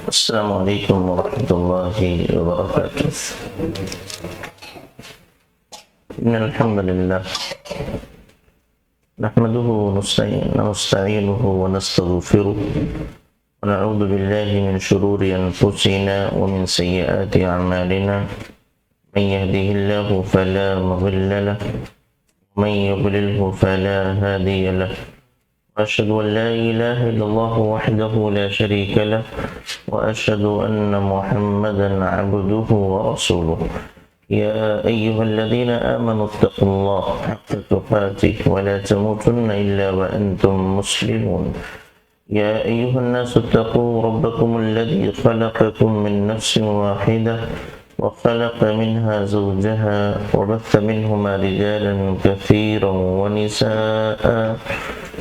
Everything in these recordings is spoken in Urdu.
السلام علیکم ورحمۃ اللہ وبرکاتہ۔ ان الحمد للہ نحمده ونستعینه ونستغفره ونعوذ باللہ من شرور انفسنا ومن سیئات اعمالنا، من يهده الله فلا مضل له ومن يضلله فلا هادي له، وأشهد أن لا إله إلا الله وحده لا شريك له، وأشهد أن محمدا عبده ورسوله. يا أيها الذين آمنوا اتقوا الله حق تقاته ولا تموتن إلا وأنتم مسلمون. يا أيها الناس اتقوا ربكم الذي خلقكم من نفس واحدة وخلق منها زوجها وبث منهما رجالا كثيرا ونساء،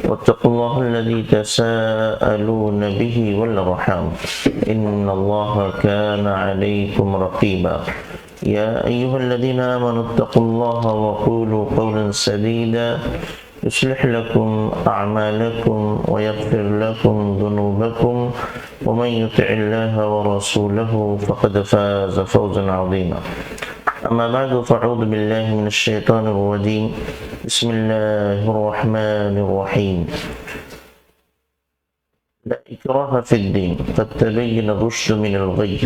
واتقوا الله الذي تساءلون به والأرحام إن الله كان عليكم رقيبا. يا أيها الذين آمنوا اتقوا الله وقولوا قولا سديدا يصلح لكم أعمالكم ويغفر لكم ذنوبكم، ومن يطع الله ورسوله فقد فاز فوزا عظيما. أما بعد فأعوذ بالله من الشيطان الرجيم. بسم الله الرحمن الرحيم. لا إكراه في الدين قد تبين الرشد من الغي،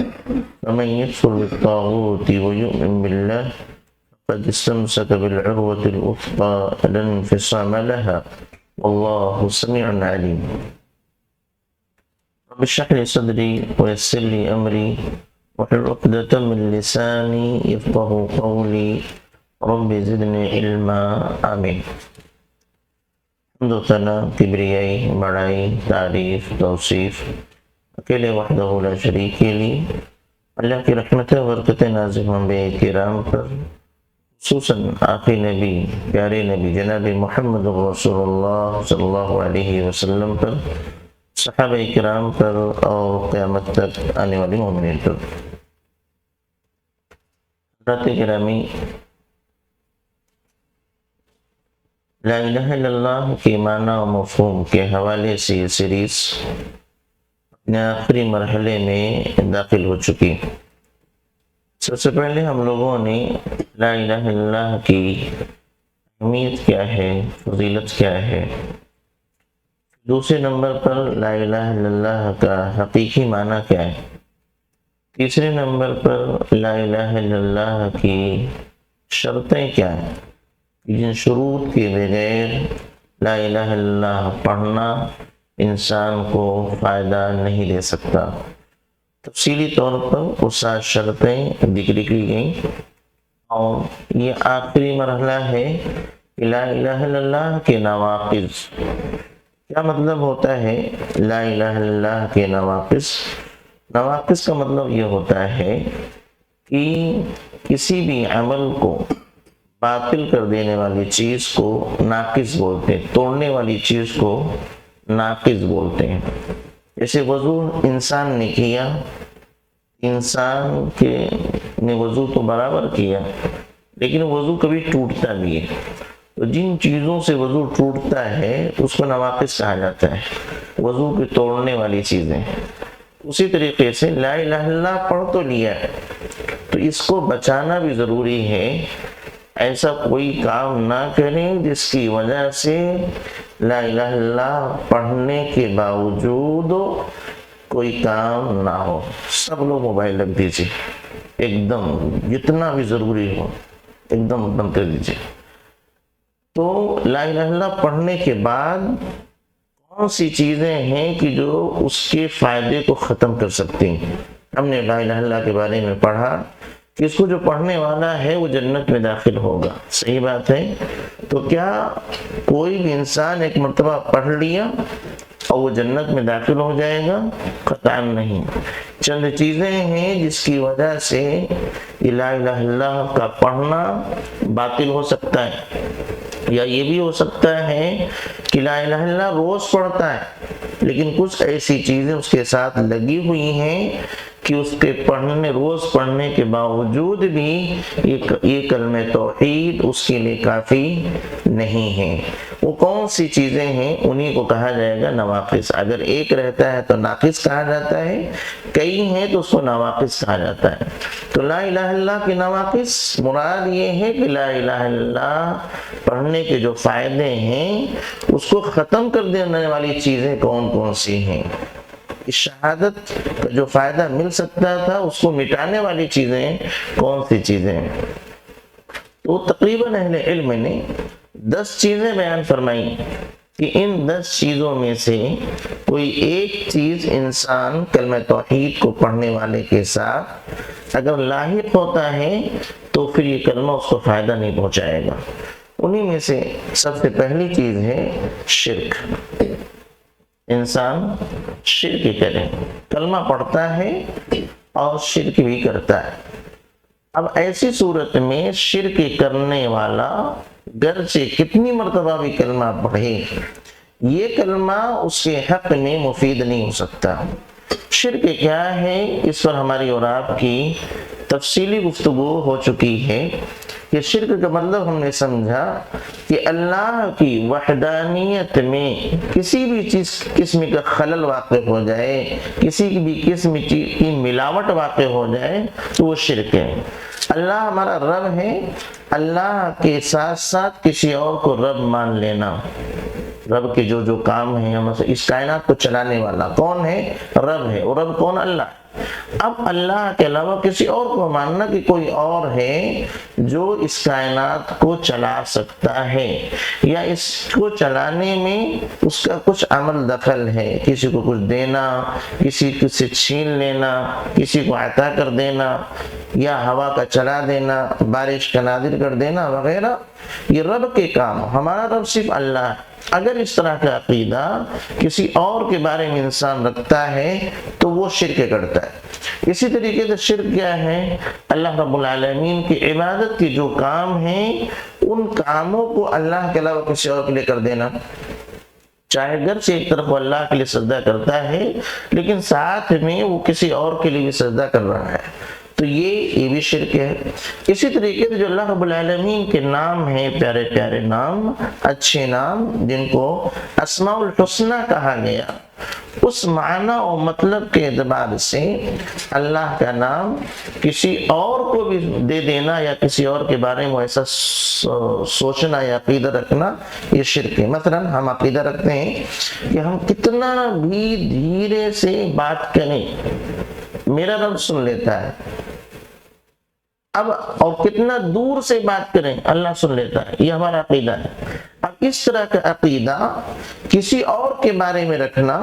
فمن يكفر بالطاغوت ويؤمن بالله فقد استمسك بالعروة الوثقى لا انفصام لها، والله سميع عليم. رب اشرح لي صدري ويسر لي أمري واحلل عقدة من لساني يفقهوا قولي، رب زدني علما، آمین۔ حمد و ثنا، کبریائی، بڑائی، تعریف، توصیف اکیلے وحدہ لا شریک کے لیے، اللہ کی رحمت و برکت نازل انبیاء کرام پر، خصوصاً آخری نبی، پیارے نبی جناب محمد رسول اللہ صلی اللہ علیہ وسلم پر، صحابہ کرام پر اور قیامت تک آنے والی مومنین پر۔ حضرات گرامی، لا الہ الا اللہ کے معنی و مفہوم کے حوالے سے یہ سیریز اپنے آخری مرحلے میں داخل ہو چکی۔ سب سے پہلے ہم لوگوں نے لا الہ الا اللہ کی اہمیت کیا ہے، فضیلت کیا ہے، دوسرے نمبر پر لا الہ الا اللہ کا حقیقی معنی کیا ہے، تیسرے نمبر پر لا الہ الا اللہ کی شرطیں کیا ہیں، جن شروط کے بغیر لا الہ الا اللہ پڑھنا انسان کو فائدہ نہیں دے سکتا۔ تفصیلی طور پر وہ 7 شرطیں ذکر کی گئیں، اور یہ آخری مرحلہ ہے کہ لا الہ الا اللہ کے نواقض۔ کیا مطلب ہوتا ہے لا الہ الا اللہ کے نواقض؟ نواقض کا مطلب یہ ہوتا ہے کہ کسی بھی عمل کو باطل کر دینے والی چیز کو ناقص بولتے ہیں، توڑنے والی چیز کو ناقص بولتے ہیں۔ جیسے وضو انسان نے کیا، انسان نے وضو تو برابر کیا، لیکن وضو کبھی ٹوٹتا بھی ہے۔ تو جن چیزوں سے وضو ٹوٹتا ہے اس کو نواقص کہا جاتا ہے، وضو کے توڑنے والی چیزیں۔ اسی طریقے سے لا الہ الا اللہ پڑھ تو لیا ہے، تو اس کو بچانا بھی ضروری ہے۔ ایسا کوئی کام نہ کریں جس کی وجہ سے لا الہ الا اللہ پڑھنے کے باوجود کوئی کام نہ ہو۔ سب لوگ موبائل رکھ دیجیے، ایک دم جتنا بھی ضروری ہو ایک دم بند کر دیجیے۔ تو لا الہ الا اللہ پڑھنے کے بعد کون سی چیزیں ہیں کہ جو اس کے فائدے کو ختم کر سکتی ہیں؟ ہم نے لا الہ الا اللہ کے بارے میں پڑھا کہ اس کو جو پڑھنے والا ہے وہ جنت میں داخل ہوگا، صحیح بات ہے۔ تو کیا کوئی بھی انسان ایک مرتبہ پڑھ لیا اور وہ جنت میں داخل ہو جائے گا؟ قطعاً نہیں۔ چند چیزیں ہیں جس کی وجہ سے لا الہ الا اللہ کا پڑھنا باطل ہو سکتا ہے، یا یہ بھی ہو سکتا ہے کہ لا الہ الا اللہ روز پڑھتا ہے لیکن کچھ ایسی چیزیں اس کے ساتھ لگی ہوئی ہیں کہ اس کے روز پڑھنے کے باوجود بھی یہ کلمہ توحید اس کے لیے کافی نہیں ہے۔ وہ کون سی چیزیں ہیں انہی کو کہا جائے گا نواقص. اگر ایک رہتا ہے تو ناقص کہا جاتا ہے، کئی ہیں تو اس کو نواقص کہا جاتا ہے. تو لا الہ الا اللہ کی نواقص مراد یہ ہے کہ لا الہ الا اللہ پڑھنے کے جو فائدے ہیں اس کو ختم کر دینے والی چیزیں کون کون سی ہیں. اس شہادت کا جو فائدہ مل سکتا تھا اس کو مٹانے والی چیزیں کون سی چیزیں ہیں. تو تقریباً اہل علم نے 10 چیزیں بیان فرمائی کہ ان 10 چیزوں میں سے کوئی ایک چیز انسان کلمہ توحید کو پڑھنے والے کے ساتھ اگر لاحق ہوتا ہے تو پھر یہ کلمہ اس کو فائدہ نہیں پہنچائے گا. انہی میں سے سب سے پہلی چیز ہے شرک. انسان شرک کرے، کلمہ پڑھتا ہے اور شرک بھی کرتا ہے. اب ایسی صورت میں شرک کرنے والا گرچہ کتنی مرتبہ بھی کلمہ پڑھے یہ کلمہ اس کے حق میں مفید نہیں ہو سکتا. شرک کیا ہے اس پر ہماری اور آپ کی تفصیلی گفتگو ہو چکی ہے کہ شرک کا مطلب ہم نے سمجھا کہ اللہ کی وحدانیت میں کسی بھی قسم کا خلل واقع ہو جائے، کسی بھی قسم کی ملاوٹ واقع ہو جائے تو وہ شرک ہے. اللہ ہمارا رب ہے، اللہ کے ساتھ ساتھ کسی اور کو رب مان لینا. رب کے جو کام ہیں، اس کائنات کو چلانے والا کون ہے؟ رب ہے. اور رب کون؟ اللہ. اب اللہ کے علاوہ کسی اور کو ماننا کہ کوئی اور ہے جو اس کائنات کو چلا سکتا ہے یا اس کو چلانے میں اس کا کچھ عمل دخل ہے، کسی کو کچھ دینا، کسی سے چھین لینا، کسی کو عطا کر دینا یا ہوا کا چلا دینا، بارش کا نازل کر دینا وغیرہ، یہ رب کے کام. ہمارا رب صرف اللہ ہے. اگر اس طرح کا عقیدہ کسی اور کے بارے میں انسان رکھتا ہے تو وہ شرک کرتا ہے. اسی طریقے سے شرک کیا ہے؟ اللہ رب العالمین کی عبادت کے جو کام ہیں ان کاموں کو اللہ کے علاوہ کسی اور کے لیے کر دینا. چاہے گھر سے ایک طرف وہ اللہ کے لیے سجدہ کرتا ہے لیکن ساتھ میں وہ کسی اور کے لیے بھی سجدہ کر رہا ہے تو یہ بھی شرک ہے. اسی طریقے سے جو اللہ رب العالمین کے نام ہیں، پیارے پیارے نام، اچھے نام جن کو اسماء الحسنہ کہا گیا، اس معنی اور مطلب کے اعتبار سے اللہ کا نام کسی اور کو بھی دے دینا یا کسی اور کے بارے میں ایسا سوچنا یا عقیدہ رکھنا یہ شرک ہے. مثلا ہم عقیدہ رکھتے ہیں کہ ہم کتنا بھی دھیرے سے بات کریں میرا رب سن لیتا ہے، اب اور کتنا دور سے بات کریں اللہ سن لیتا ہے، یہ ہمارا عقیدہ ہے. اب اس طرح کا عقیدہ کسی اور کے بارے میں رکھنا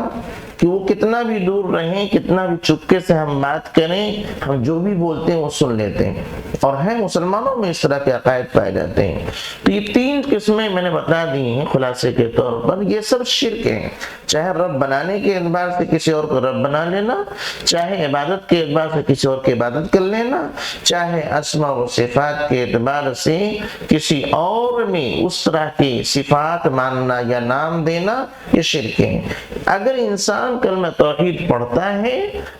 کہ وہ کتنا بھی دور رہیں، کتنا بھی چپکے سے ہم بات کریں، ہم جو بھی بولتے ہیں وہ سن لیتے ہیں، اور ہیں مسلمانوں میں اس طرح کے عقائد پائے جاتے ہیں. تو یہ 3 قسمیں میں نے بتا دی ہیں خلاصے کے طور پر. یہ سب شرک ہیں، چاہے رب بنانے کے اعتبار سے کسی اور کو رب بنا لینا، چاہے عبادت کے اعتبار سے کسی اور کی عبادت کر لینا، چاہے اسماء و صفات کے اعتبار سے کسی اور میں اس طرح کی صفات ماننا یا نام دینا، یہ شرک ہے. اگر انسان کلمہ توحید پڑھتا ہے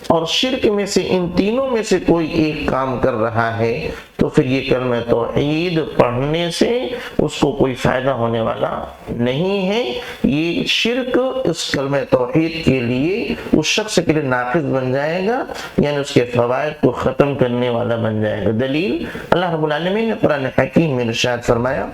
اور شرک میں سے ان تینوں میں سے کوئی ایک کام کر رہا ہے تو پھر یہ کلمہ توحید پڑھنے سے اس کو کوئی فائدہ ہونے والا نہیں ہے. یہ شرک اس کلمہ توحید کے لیے اس شخص کے لیے ناقص بن جائے گا، یعنی اس کے فوائد کو ختم کرنے والا بن جائے گا. دلیل اللہ رب العالمین نے قرآن حکیم میں ارشاد فرمایا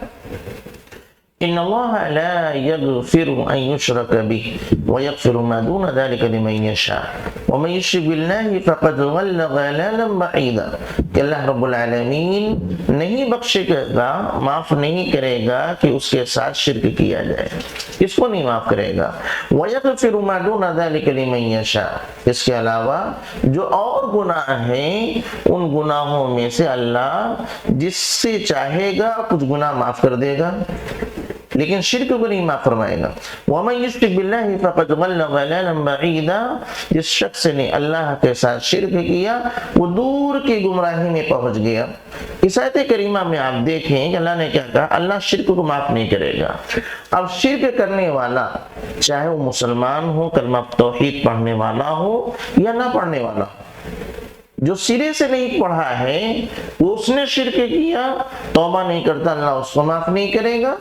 ان اللہ لا یغفر ان یشرک به ویغفر ما دون ذلك لمن یشاء ومن یشرک باللہ فقد ضل ضلالا بعیدا. کہ اللہ رب العالمین نہیں بخشے گا، معاف نہیں کرے گا کہ اس کے ساتھ شرک کیا جائے، اس کو نہیں معاف کرے گا. ویغفر ما دون ذلك لمن یشاء، اس کے علاوہ جو اور گناہ ہیں ان گناہوں میں سے اللہ جس سے چاہے گا کچھ گناہ معاف کر دے گا لیکن شرک کو نہیں معاف فرمائے گا. وَمَن يُشْرِكْ بِاللَّهِ فَقَدْ ضَلَّ ضَلَالًا بَعِيدًا، جس شخص نے اللہ کے ساتھ شرک کیا وہ دور کی گمراہی میں پہنچ گیا. اس آیت کریمہ میں آپ دیکھیں کہ اللہ نے کیا کہا، اللہ شرک کو معاف نہیں کرے گا. اب شرک کرنے والا چاہے وہ مسلمان ہو، کلمہ توحید پڑھنے والا ہو یا نہ پڑھنے والا ہو، جو سرے سے نہیں پڑھا ہے اس نے شرک کیا، توبہ نہیں کرتا، اللہ اس کو معاف نہیں کرے گا۔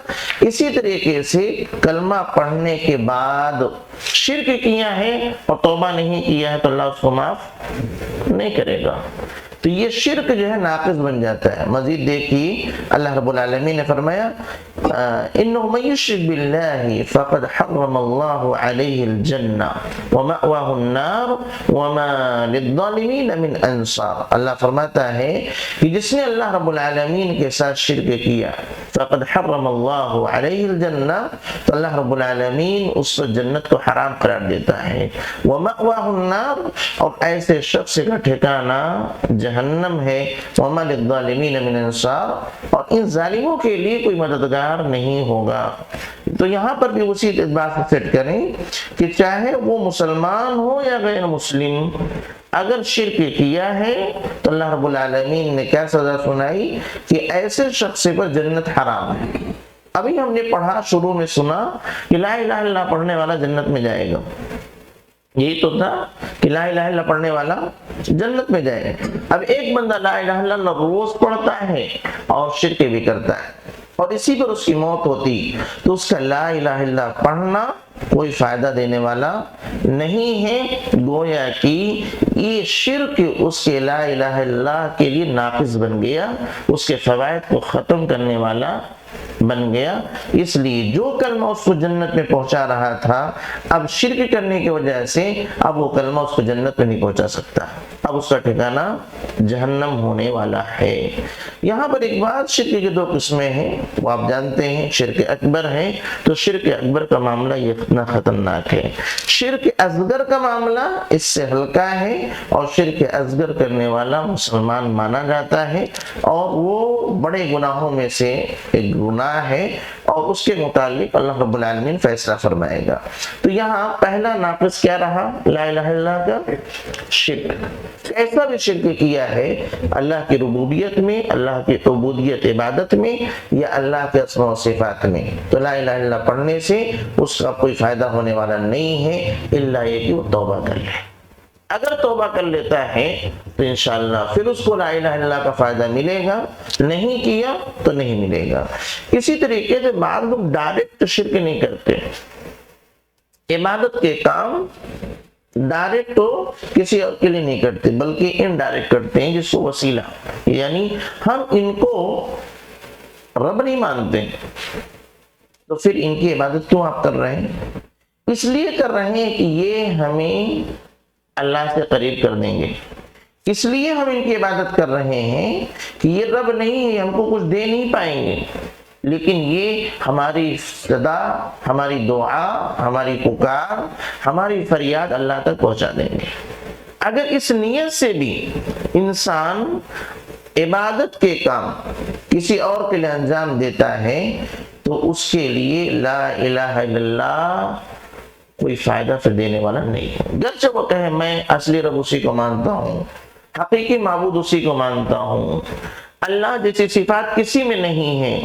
اسی طریقے سے کلمہ پڑھنے کے بعد شرک کیا ہے اور توبہ نہیں کیا ہے تو اللہ اس کو معاف نہیں کرے گا۔ تو یہ شرک جو ہے ناقص بن جاتا ہے۔ مزید دیکھیے اللہ رب العالمین نے فرمایا انہ من یشرک باللہ فقد حرم اللہ علیہ الجنہ ومأواہ النار وما للظالمین من انصار۔ اللہ فرماتا ہے کہ جس نے اللہ رب العالمین کے ساتھ شرک کیا فقد حرم اللہ علیہ الجنہ، تو اللہ رب العالمین اس جنت کو حرام قرار دیتا ہے۔ ومأواہ النار، اور ایسے شخص کا ٹھکانہ جہنم ہے۔ وما للظالمین من انصار، اور ان ظالموں کے لیے کوئی مددگار نہیں ہوگا۔ تو یہاں پر بھی اسی بات سے سیٹ کریں کہ چاہے وہ مسلمان ہو یا غیر مسلم، اگر شرک کیا ہے تو اللہ رب العالمین نے کیا سزا سنائی کہ ایسے شخص پر جنت حرام ہے۔ ابھی ہم نے پڑھا، شروع میں سنا کہ لا الہ الا اللہ پڑھنے والا جنت میں جائے گا، یہی تو تھا کہ لا الہ الا اللہ پڑھنے والا جنت میں جائے گا۔ اب ایک بندہ لا الہ الا اللہ روز پڑھتا ہے اور شرک بھی کرتا ہے اور اسی پر اس کی موت ہوتی، تو اس کا لا الہ الا اللہ پڑھنا کوئی فائدہ دینے والا نہیں ہے۔ گویا کہ یہ شرک اس کے لا الہ الا اللہ کے لیے ناقص بن گیا، اس کے فوائد کو ختم کرنے والا بن گیا۔ اس لیے جو کلمہ اس کو جنت میں پہنچا رہا تھا، اب شرک کرنے کی وجہ سے اب وہ کلمہ اس کو جنت میں نہیں پہنچا سکتا، اب اس کا ٹھکانہ جہنم ہونے والا ہے۔ یہاں پر ایک بات، شرک کی دو قسمیں ہیں، وہ آپ جانتے ہیں، شرک اکبر ہے، تو شرک اکبر کا معاملہ یہ اتنا خطرناک ہے۔ شرک اصغر کا معاملہ اس سے ہلکا ہے، اور شرک اصغر کرنے والا مسلمان مانا جاتا ہے، اور وہ بڑے گناہوں میں سے ایک گناہ ہے، اور اس کے متعلق اللہ رب العالمین فیصلہ فرمائے گا۔ تو یہاں پہلا ناقص کیا رہا لا الہ الا اللہ کا؟ شرک۔ ایسا بھی شرک کیا ہے اللہ کی ربوبیت میں، اللہ کی عبودیت عبادت میں، یا اللہ کے اسماء و صفات میں، تو لا الہ الا اللہ پڑھنے سے اس کا کوئی فائدہ ہونے والا نہیں ہے، الا یہ کہ وہ توبہ کر لے۔ اگر توبہ کر لیتا ہے تو انشاءاللہ پھر اس کو لا الہ الا اللہ کا فائدہ ملے گا، نہیں کیا تو نہیں ملے گا۔ اسی طریقے سے بعض لوگ ڈائریکٹ شرک نہیں کرتے، عبادت کے کام ڈائریکٹ تو کسی اور کے لیے نہیں کرتے بلکہ انڈائریکٹ کرتے ہیں، جس کو وسیلہ، یعنی ہم ان کو رب نہیں مانتے تو پھر ان کی عبادت کیوں آپ کر رہے ہیں؟ اس لیے کر رہے ہیں کہ یہ ہمیں اللہ سے قریب کر دیں گے، اس لیے ہم ان کی عبادت کر رہے ہیں کہ یہ رب نہیں ہے، ہم کو کچھ دے نہیں پائیں گے، لیکن یہ ہماری صدا، ہماری دعا، ہماری پکار، ہماری فریاد اللہ تک پہنچا دیں گے۔ اگر اس نیت سے بھی انسان عبادت کے کام کسی اور کے لیے انجام دیتا ہے تو اس کے لیے لا الہ الا اللہ کوئی فائدہ پھر دینے والا نہیں ہے۔ گرچہ وہ کہے میں اصلی رب اسی کو مانتا ہوں، حقیقی معبود اسی کو مانتا ہوں، اللہ جیسی صفات کسی میں نہیں ہے،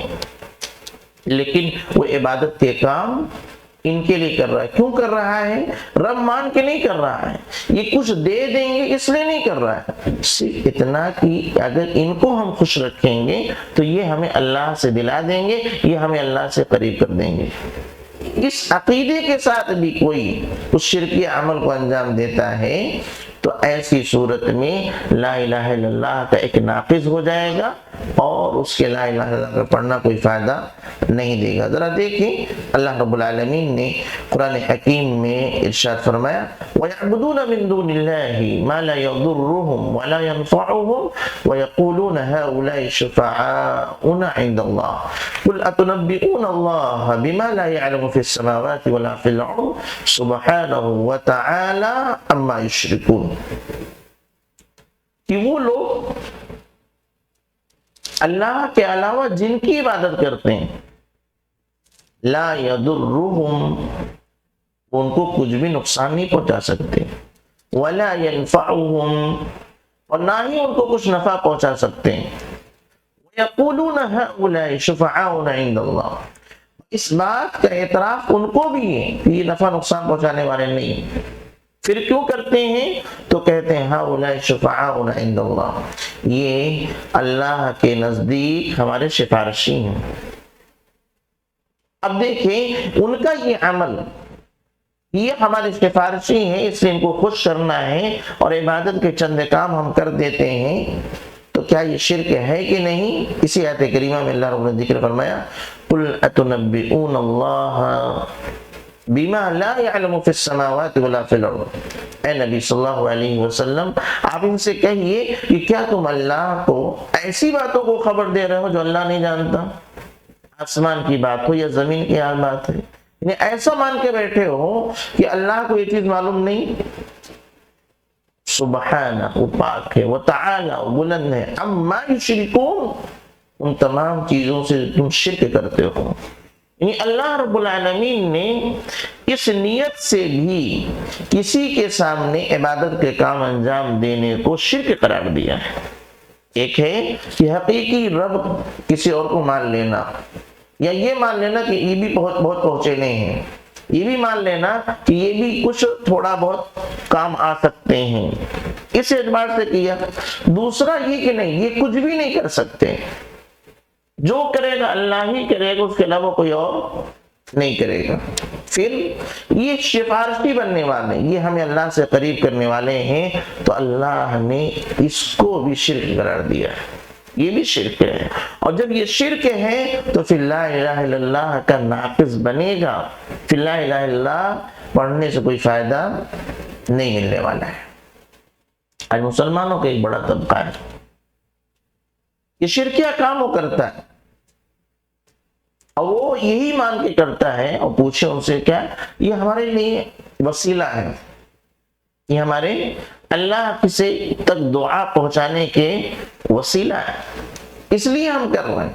لیکن وہ عبادت کے کام ان کے لیے کر رہا ہے۔ کیوں کر رہا ہے؟ رب مان کے نہیں کر رہا ہے، یہ کچھ دے دیں گے اس لیے نہیں کر رہا ہے، صرف اتنا کہ اگر ان کو ہم خوش رکھیں گے تو یہ ہمیں اللہ سے دلا دیں گے، یہ ہمیں اللہ سے قریب کر دیں گے۔ اس عقیدے کے ساتھ بھی کوئی اس شرکی عمل کو انجام دیتا ہے تو ایسی صورت میں لا الہ الا اللہ کا ایک ناقص ہو جائے گا اور اس کے لا الہ الا اللہ کا پڑھنا کوئی فائدہ نہیں دے گا۔ ذرا دیکھیں اللہ رب العالمین نے قرآن حکیم میں ارشاد فرمایا وَيَعْبُدُونَ مِن دُونِ اللَّهِ مَا لَا يَضُرُّهُمْ وَلَا يَنفَعُهُمْ وَيَقُولُونَ هَؤُلَاءِ شُفَعَاؤُنَا عِندَ اللَّهِ قُلْ أَتُنَبِّئُونَ اللَّهَ بِمَا لَا يَعْلَمُ فِي السَّمَاوَاتِ وَلَا فِي الْأَرْضِ سُبْحَانَهُ وَتَعَالَى عَمَّا يُشْرِكُونَ، کہ وہ لوگ اللہ کے علاوہ جن کی عبادت کرتے ہیں لا یضرہم، ان کو کچھ بھی نقصان نہیں پہنچا سکتے، ولا ینفعہم، اور نہ ہی ان کو کچھ نفع پہنچا سکتے ہیں، ویقولون ہؤلاء شفعاؤنا عند اللہ، اس بات کا اعتراف ان کو بھی ہے کہ یہ نفع نقصان پہنچانے والے نہیں ہیں، پھر کیوں کرتے ہیں؟ تو کہتے ہیں ہؤلاء شفعاؤنا عند اللہ، یہ اللہ کے نزدیک ہمارے سفارشی ہیں۔ اب دیکھیں ان کا یہ عمل، یہ ہمارے سفارشی ہیں، اس لیے ان کو خوش کرنا ہے اور عبادت کے چند کام ہم کر دیتے ہیں، تو کیا یہ شرک ہے کہ نہیں؟ اسی آیت کریمہ میں اللہ رب نے ذکر فرمایا قل اتنبئون اللہ بما لا يعلم في السماوات ولا في الارض، اے نبی صلی اللہ علیہ وسلم آپ ان سے کہیے کہ کیا تم اللہ کو ایسی باتوں کو خبر دے رہے ہو جو اللہ نہیں جانتا؟ آسمان کی بات ہو یا زمین کی بات ہے، یعنی ایسا مان کے بیٹھے ہو کہ اللہ کو یہ چیز معلوم نہیں؟ سبحانہ، وہ پاک ہے، وتعالی، وہ بلند ہے، عما یشرکون، ان تمام چیزوں سے تم شرک کرتے ہو۔ یعنی اللہ رب العالمین نے اس نیت سے بھی کسی کے سامنے عبادت کے کام انجام دینے کو شرک قرار دیا ہے۔ ایک ہے کہ حقیقی رب کسی اور کو مان لینا، یا یہ مان لینا کہ یہ بھی بہت پہنچے نہیں ہیں، یہ بھی مان لینا کہ یہ بھی کچھ تھوڑا بہت کام آ سکتے ہیں، اس اعتبار سے کیا۔ دوسرا یہ کہ نہیں، یہ کچھ بھی نہیں کر سکتے، جو کرے گا اللہ ہی کرے گا، اس کے علاوہ کوئی اور نہیں کرے گا۔ پھر یہ سفارشی بننے والے، یہ ہمیں اللہ سے قریب کرنے والے ہیں، تو اللہ نے اس کو بھی شرک قرار دیا ہے، یہ بھی شرک ہے۔ اور جب یہ شرک ہے تو پھر لا الہ الا اللہ کا ناقص بنے گا، پھر لا الہ الا اللہ پڑھنے سے کوئی فائدہ نہیں ملنے والا ہے۔ آج مسلمانوں کا ایک بڑا طبقہ ہے یہ شرکیہ کام وہ کرتا ہے، اور وہ یہی مان کے کرتا ہے، اور پوچھے ان سے کیا، یہ ہمارے لیے وسیلہ ہے، یہ ہمارے اللہ سے تک دعا پہنچانے کے وسیلہ ہے، اس لیے ہم کر رہے ہیں۔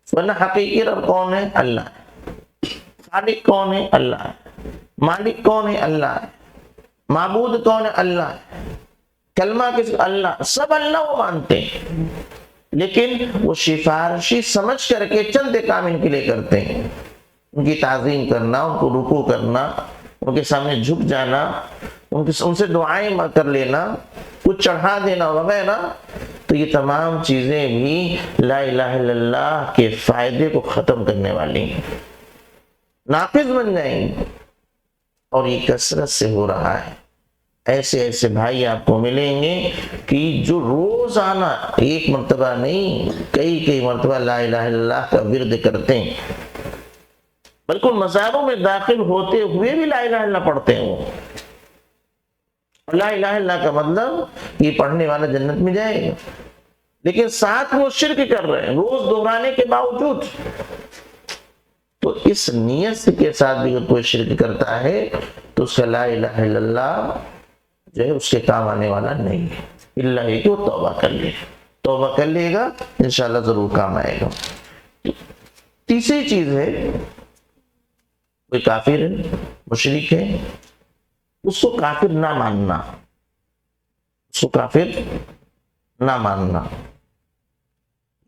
ورنہ حقیقی رب کون ہے؟ اللہ ہے۔ خالق کون ہے؟ اللہ ہے۔ مالک کون ہے؟ اللہ ہے۔ معبود کون ہے؟ اللہ ہے۔ کلمہ کس؟ اللہ، سب اللہ وہ مانتے ہیں، لیکن وہ سفارشی سمجھ کر کے چند کام ان کے لیے کرتے ہیں، ان کی تعظیم کرنا، ان کو رکوع کرنا، ان کے سامنے جھک جانا، ان سے دعائیں کر لینا، کچھ چڑھا دینا وغیرہ، تو یہ تمام چیزیں بھی لا الہ الا اللہ کے فائدے کو ختم کرنے والی ہیں، ناقص بن جائیں گے، اور یہ کثرت سے ہو رہا ہے۔ ایسے ایسے بھائی آپ کو ملیں گے کہ جو روزانہ ایک مرتبہ نہیں، کئی مرتبہ لا الہ الا اللہ کا ورد کرتے ہیں، بلکہ مزاروں میں داخل ہوتے ہوئے بھی لا الہ الا اللہ پڑھتے ہیں۔ وہ لا الہ الا اللہ کا مطلب یہ پڑھنے والا جنت میں جائے گا، لیکن ساتھ وہ شرک کر رہے ہیں روز دہرانے کے باوجود۔ تو اس نیت کے ساتھ بھی اگر کوئی شرک کرتا ہے تو اس کا لا الہ الا اللہ جو ہے اس کے کام آنے والا نہیں ہے، اللہ یہ کہ وہ توبہ کر لے، توبہ کر لے گا انشاءاللہ ضرور کام آئے گا۔ تیسری چیز ہے، کوئی کافر ہے، مشرک ہے، اس کو کافر نہ ماننا، اس کو کافر نہ ماننا،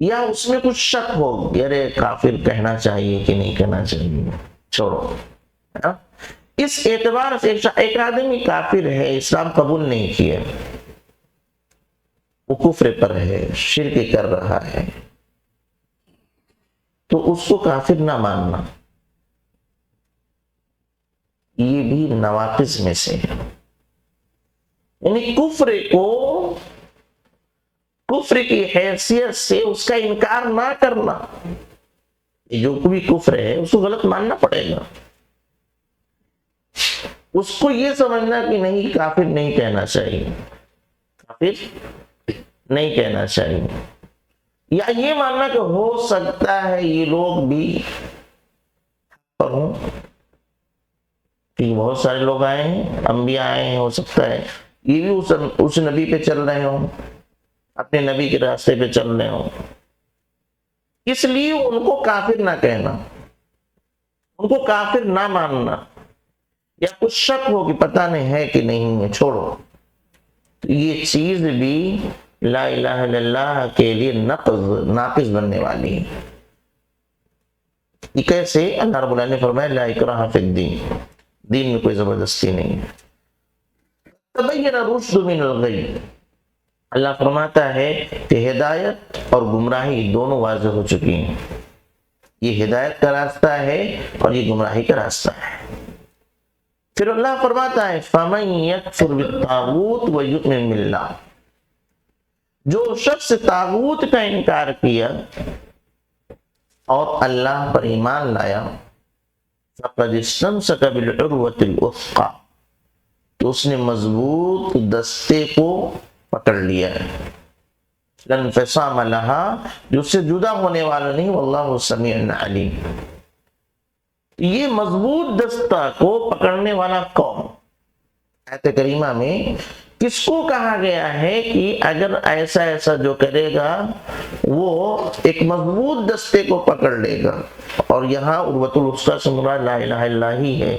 یا اس میں کچھ شک ہو کہ ارے کافر کہنا چاہیے کہ نہیں کہنا چاہیے، چھوڑو۔ اس اعتبار سے ایک آدمی کافر ہے، اسلام قبول نہیں کیا، وہ کفر پر ہے، شرک کر رہا ہے، تو اس کو کافر نہ ماننا یہ بھی نواقص میں سے ہے۔ یعنی کفر کی حیثیت سے اس کا انکار نہ کرنا، جو بھی کفر ہے اس کو غلط ماننا پڑے گا، اس کو یہ سمجھنا کہ نہیں کافر نہیں کہنا چاہیے، کافر نہیں کہنا چاہیے، یا یہ ماننا کہ ہو سکتا ہے یہ لوگ بھی پر ہوں، کہ بہت سارے لوگ آئے ہیں، انبیاء آئے ہیں، ہو سکتا ہے یہ بھی اس نبی پہ چل رہے ہوں، اپنے نبی کے راستے پہ چل رہے ہوں، اس لیے ان کو کافر نہ کہنا، ان کو کافر نہ ماننا، یا کچھ شک ہو کہ پتہ نہیں ہے کہ نہیں ہے، چھوڑو، تو یہ چیز بھی لا الہ الا اللہ کے لیے ناقص بننے والی ہے۔ یہ کیسے؟ اللہ رب العالمین نے فرمایا لا اکراہ فی الدین، دین میں کوئی زبردستی نہیں ہے، تبین الرشد من الغی، اللہ فرماتا ہے کہ ہدایت اور گمراہی دونوں واضح ہو چکی ہیں، یہ ہدایت کا راستہ ہے اور یہ گمراہی کا راستہ ہے۔ پھر اللہ فرماتا ہے فَمَن يَكْفُرْ بِالطَّاغُوتِ وَيُؤْمِن بِاللَّهِ، جو شخص طاغوت کا انکار کیا اور اللہ پر ایمان لایا، فَقَدِ اسْتَمْسَكَ بِالْعُرْوَةِ الْوُثْقَىٰ، تو اس نے مضبوط دستے کو پکڑ لیا ہے، لَا انفصام لَهَا، جو اس سے جدا ہونے والا نہیں، واللہ سمیع علیم۔ یہ مضبوط دستہ کو پکڑنے والا کون؟ آیت کریمہ میں کس کو کہا گیا ہے کہ اگر ایسا ایسا جو کرے گا وہ ایک مضبوط دستے کو پکڑ لے گا، اور یہاں عروۃ الوثقیٰ سے مراد لا الہ الا اللہ ہی ہے۔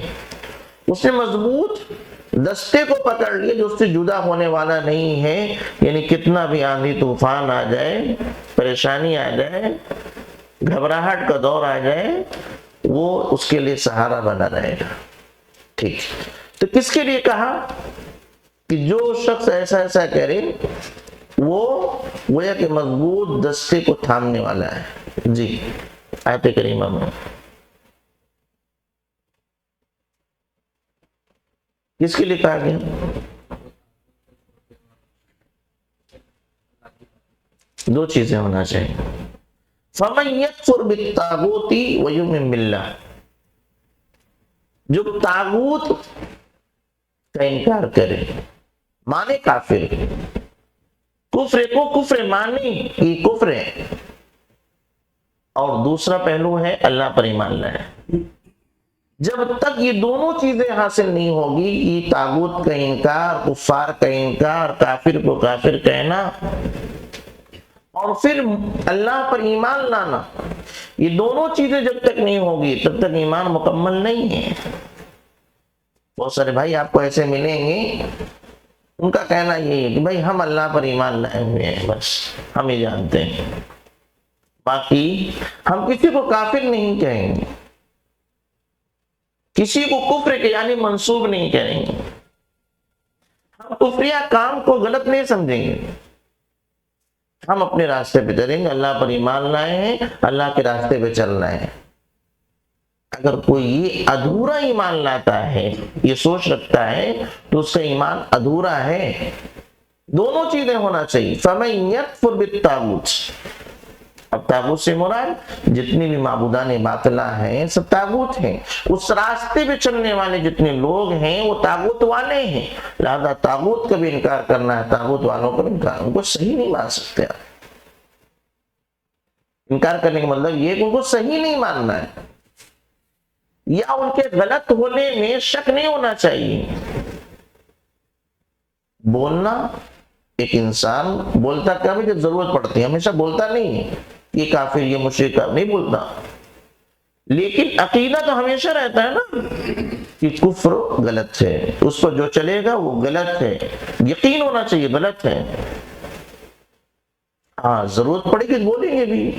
اس نے مضبوط دستے کو پکڑ لیا جو اس سے جدا ہونے والا نہیں ہے، یعنی کتنا بھی آندھی طوفان آ جائے، پریشانی آ جائے، گھبراہٹ کا دور آ جائے، وہ اس کے لیے سہارا بنا رہے گا۔ ٹھیک، تو کس کے لیے کہا کہ جو شخص ایسا ایسا کرے وہ گویا کہ مضبوط دستے کو تھامنے والا ہے۔ جی آیت کریمہ میں کس کے لیے کہا گیا؟ دو چیزیں ہونا چاہیے، فَمَن يَكْفُرْ بِالطَّاغُوتِ وَيُؤْمِن بِاللَّهِ، جو طاغوت کا انکار کرے، مانے کافر، کفر کو کفر مانے یہ کفر ہے، اور دوسرا پہلو ہے اللہ پر ایمان لائے۔ جب تک یہ دونوں چیزیں حاصل نہیں ہوگی، یہ طاغوت کا انکار، کفار کا انکار، کافر کو کافر کہنا، اور پھر اللہ پر ایمان لانا، یہ دونوں چیزیں جب تک نہیں ہوگی تب تک ایمان مکمل نہیں ہے۔ بہت سارے بھائی آپ کو ایسے ملیں گے، ان کا کہنا یہ ہے کہ بھائی ہم اللہ پر ایمان لائے ہوئے ہیں، بس ہم یہ جانتے ہیں، باقی ہم کسی کو کافر نہیں کہیں گے، کسی کو کفر کے یعنی منسوب نہیں کریں گے، ہم کفریہ کام کو غلط نہیں سمجھیں گے، ہم اپنے راستے پہ چلیں گے، اللہ پر ایمان لائے ہیں، اللہ کے راستے پہ چل رہے ہیں۔ اگر کوئی یہ ادھورا ایمان لاتا ہے، یہ سوچ رکھتا ہے، تو اس کا ایمان ادھورا ہے۔ دونوں چیزیں ہونا چاہیے، فَمَن يَكْفُرْ بِالطَّاغُوتِ، اب طاغوت سے مراد جتنی بھی معبودان باطلہ ہیں سب طاغوت ہیں، اس راستے پہ چلنے والے جتنے لوگ ہیں وہ طاغوت والے ہیں، لہذا طاغوت کا بھی انکار کرنا ہے، طاغوت والوں کا بھی انکار، ان کو صحیح نہیں مان سکتے آپ۔ انکار کرنے کا مطلب یہ کہ ان کو صحیح نہیں ماننا ہے، یا ان کے غلط ہونے میں شک نہیں ہونا چاہیے۔ بولنا، ایک انسان بولتا کب جب ضرورت پڑتی ہے، ہمیشہ بولتا نہیں ہے یہ کافر یہ مشرک نہیں بولتا، لیکن عقیدہ تو ہمیشہ رہتا ہے نا کہ کفر غلط ہے، اس پر جو چلے گا وہ غلط ہے، یقین ہونا چاہیے غلط ہے۔ ہاں ضرورت پڑے گی بولیں گے بھی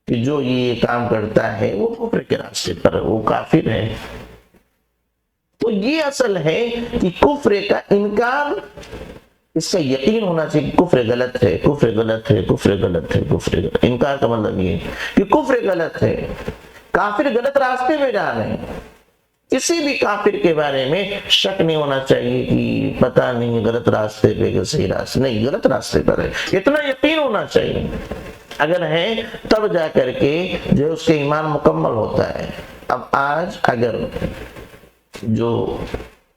کہ جو یہ کام کرتا ہے وہ کفر کے راستے پر ہے، وہ کافر ہے۔ تو یہ اصل ہے کہ کفر کا انکار، اس کا یقین ہونا چاہیے کہ کفر غلط ہے، کفر غلط ہے، کفر غلط ہے، کفر غلط۔ انکار کا مطلب یہ ہے کہ کفر غلط ہے، کافر غلط راستے میں جا رہے ہیں، کسی بھی کافر کے بارے میں شک نہیں ہونا چاہیے کہ پتہ نہیں غلط راستے پہ کہ صحیح راستے، نہیں غلط راستے پر ہے، اتنا یقین ہونا چاہیے۔ اگر ہے تب جا کر کے جو اس کے ایمان مکمل ہوتا ہے۔ اب آج اگر جو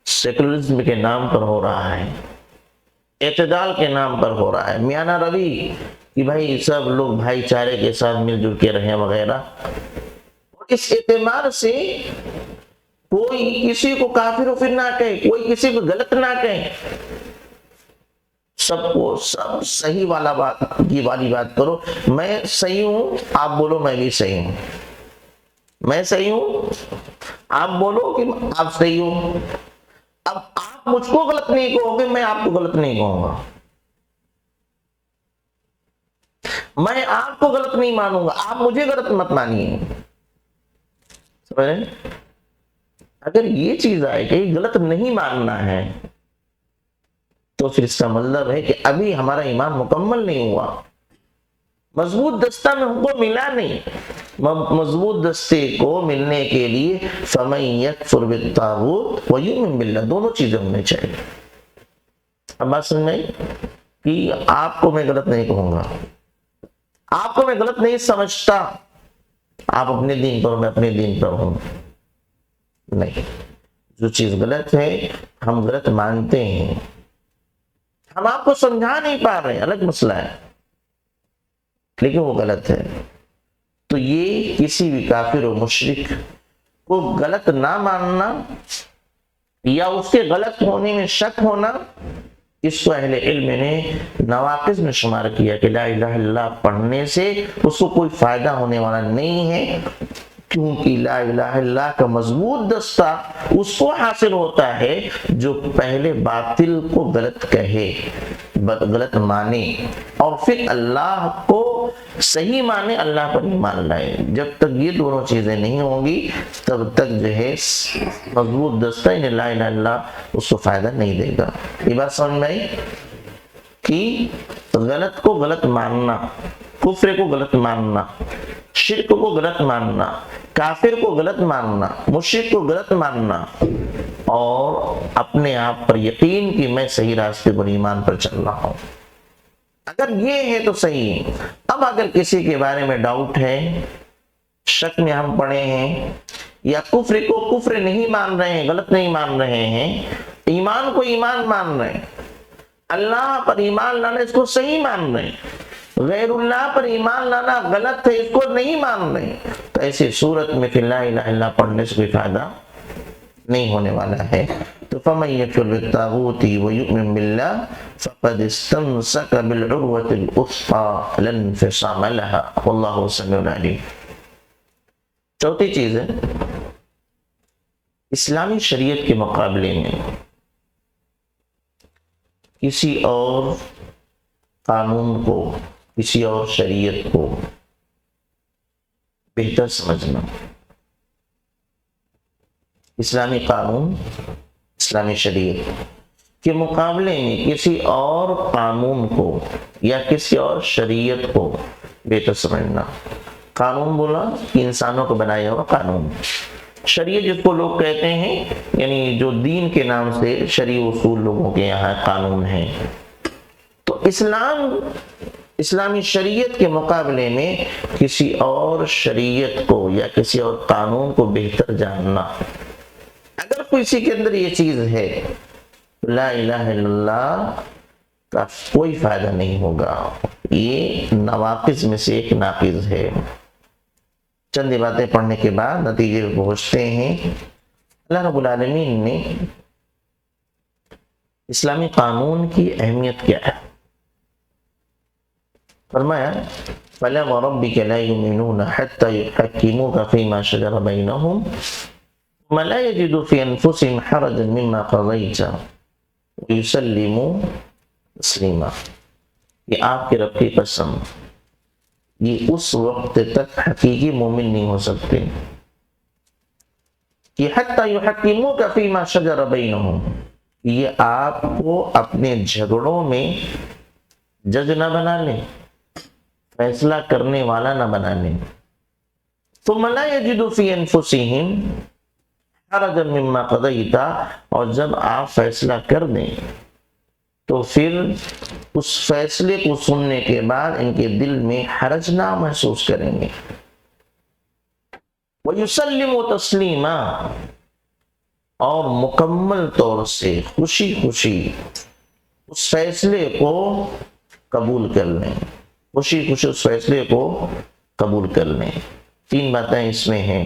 سیکولرزم کے نام پر ہو رہا ہے، اعتدال کے نام پر ہو رہا ہے، میانہ روی کہ بھائی سب لوگ بھائی چارے کے ساتھ مل جل کے رہیں وغیرہ، اس اعتبار سے کوئی کسی کو کافر و پھر نہ کہے، کوئی کسی کو غلط نہ کہے، سب کو سب صحیح والا بات کی والی بات کرو، میں صحیح ہوں آپ بولو میں بھی صحیح ہوں، میں صحیح ہوں آپ بولو کہ آپ صحیح ہوں، اب آپ مجھ کو غلط نہیں کہو گے، میں آپ کو غلط نہیں کہوں گا، میں آپ کو غلط نہیں مانوں گا، آپ مجھے غلط مت مانیے۔ سمجھ رہے؟ اگر یہ چیز آئے کہ غلط نہیں ماننا ہے تو پھر اس کا مطلب ہے کہ ابھی ہمارا ایمان مکمل نہیں ہوا، مضبوط دستہ میں ہم کو ملا نہیں۔ مضبوط دستے کو ملنے کے لیے فَمَن يَكْفُرْ بِالطَّاغُوتِ وَيُؤْمِن بِاللَّهِ، دونوں چیزیں ہونے چاہیے۔ اب بات سمجھ میں کہ آپ کو میں غلط نہیں کہوں گا، آپ کو میں غلط نہیں سمجھتا، آپ اپنے دین پر میں اپنے دین پر ہوں، نہیں، جو چیز غلط ہے ہم غلط مانتے ہیں، ہم آپ کو سمجھا نہیں پا رہے، الگ مسئلہ ہے، لیکن وہ غلط ہے۔ تو یہ کسی بھی کافر و مشرک کو غلط نہ ماننا یا اس کے غلط ہونے میں شک ہونا، اس کو اہل علم نے نواقض میں شمار کیا کہ لا الہ الا اللہ پڑھنے سے اس کو کوئی فائدہ ہونے والا نہیں ہے، کیونکہ لا الہ الا اللہ کا مضبوط دستہ اس کو حاصل ہوتا ہے جو پہلے باطل کو غلط کہے، غلط مانے، اور پھر اللہ کو صحیح مانے، اللہ پر ایمان لائے۔ جب تک یہ دونوں چیزیں نہیں ہوں گی تب تک جو ہے مضبوط دستہ لا الہ الا اللہ اس کو فائدہ نہیں دے گا۔ یہ بات سمجھ میں آئی کہ غلط کو غلط ماننا، کفر کو غلط ماننا، شرک کو غلط ماننا، کافر کو غلط ماننا، مشرک کو غلط ماننا، اور اپنے آپ پر یقین کہ میں صحیح راستے پر ایمان پر چل رہا ہوں، اگر یہ ہے تو صحیح۔ اب اگر کسی کے بارے میں ڈاؤٹ ہے، شک میں ہم پڑے ہیں، یا کفر کو کفر نہیں مان رہے ہیں، غلط نہیں مان رہے ہیں، ایمان کو ایمان مان رہے ہیں، اللہ پر ایمان لانا اس کو صحیح مان رہے ہیں، غیر اللہ پر ایمان لانا غلط ہے اس کو نہیں مان رہے، تو ایسی صورت میں پھر لا الہ الا اللہ پڑھنے سے کوئی فائدہ نہیں ہونے والا ہے۔ تو فَمَن يَكْفُرْ بِالطَّاغُوتِ وَيُؤْمِن بِاللَّهِ فَقَدِ اسْتَمْسَكَ بِالْعُرْوَةِ الْوُثْقَىٰ لَا انفصام لَهَا وَاللَّهُ سَمِيعٌ عَلِيمٌ۔ چوتھی چیز ہے، اسلامی شریعت کے مقابلے میں کسی اور قانون کو، کسی اور شریعت کو بہتر سمجھنا۔ اسلامی قانون، اسلامی شریعت کے مقابلے میں کسی اور قانون کو یا کسی اور شریعت کو بہتر سمجھنا۔ قانون بولا کہ انسانوں کو بنایا ہوا قانون، شریعت جس کو لوگ کہتے ہیں یعنی جو دین کے نام سے شرعی اصول لوگوں کے یہاں قانون ہیں۔ تو اسلامی شریعت کے مقابلے میں کسی اور شریعت کو یا کسی اور قانون کو بہتر جاننا۔ اگر کسی کے اندر یہ چیز ہے لا الہ الا اللہ کا کوئی فائدہ نہیں ہوگا، یہ نواقض میں سے ایک ناقض ہے۔ چند باتیں پڑھنے کے بعد نتیجے پہ پہنچتے ہیں۔ اللہ رب العالمین نے اسلامی قانون کی اہمیت کیا ہے؟ فرمایا فَلَا وَرَبِّكَ لَا يُؤْمِنُونَ حَتَّى يُحَكِّمُوكَ فِيمَا شَجَرَ بَيْنَهُمْ ثُمَّ لَا يَجِدُوا فِي أَنفُسِهِمْ حَرَجًا مِّمَّا قَضَيْتَ وَيُسَلِّمُوا تسلیما۔ یہ آپ کے رب کی قسم، یہ اس وقت تک حقیقی مومن نہیں ہو سکتے کہ حَتَّى يُحَكِّمُوكَ فِيمَا شَجَرَ بَيْنَهُمْ، یہ آپ کو اپنے جھگڑوں میں جج نہ بنا لیں، فیصلہ کرنے والا نہ بنا لیں۔ ثُمَّ لَا يَجِدُوا فِي أَنفُسِهِمْ حَرَجًا مِّمَّا قَضَيْتَ، اور جب آپ فیصلہ کر دیں تو پھر اس فیصلے کو سننے کے بعد ان کے دل میں حرج نہ محسوس کریں گے۔ وَيُسَلِّمُوا تَسْلِيمًا، اور مکمل طور سے خوشی خوشی اس فیصلے کو قبول کر لیں، خوشی خوشی اس فیصلے کو قبول کر لیں۔ تین باتیں اس میں ہیں۔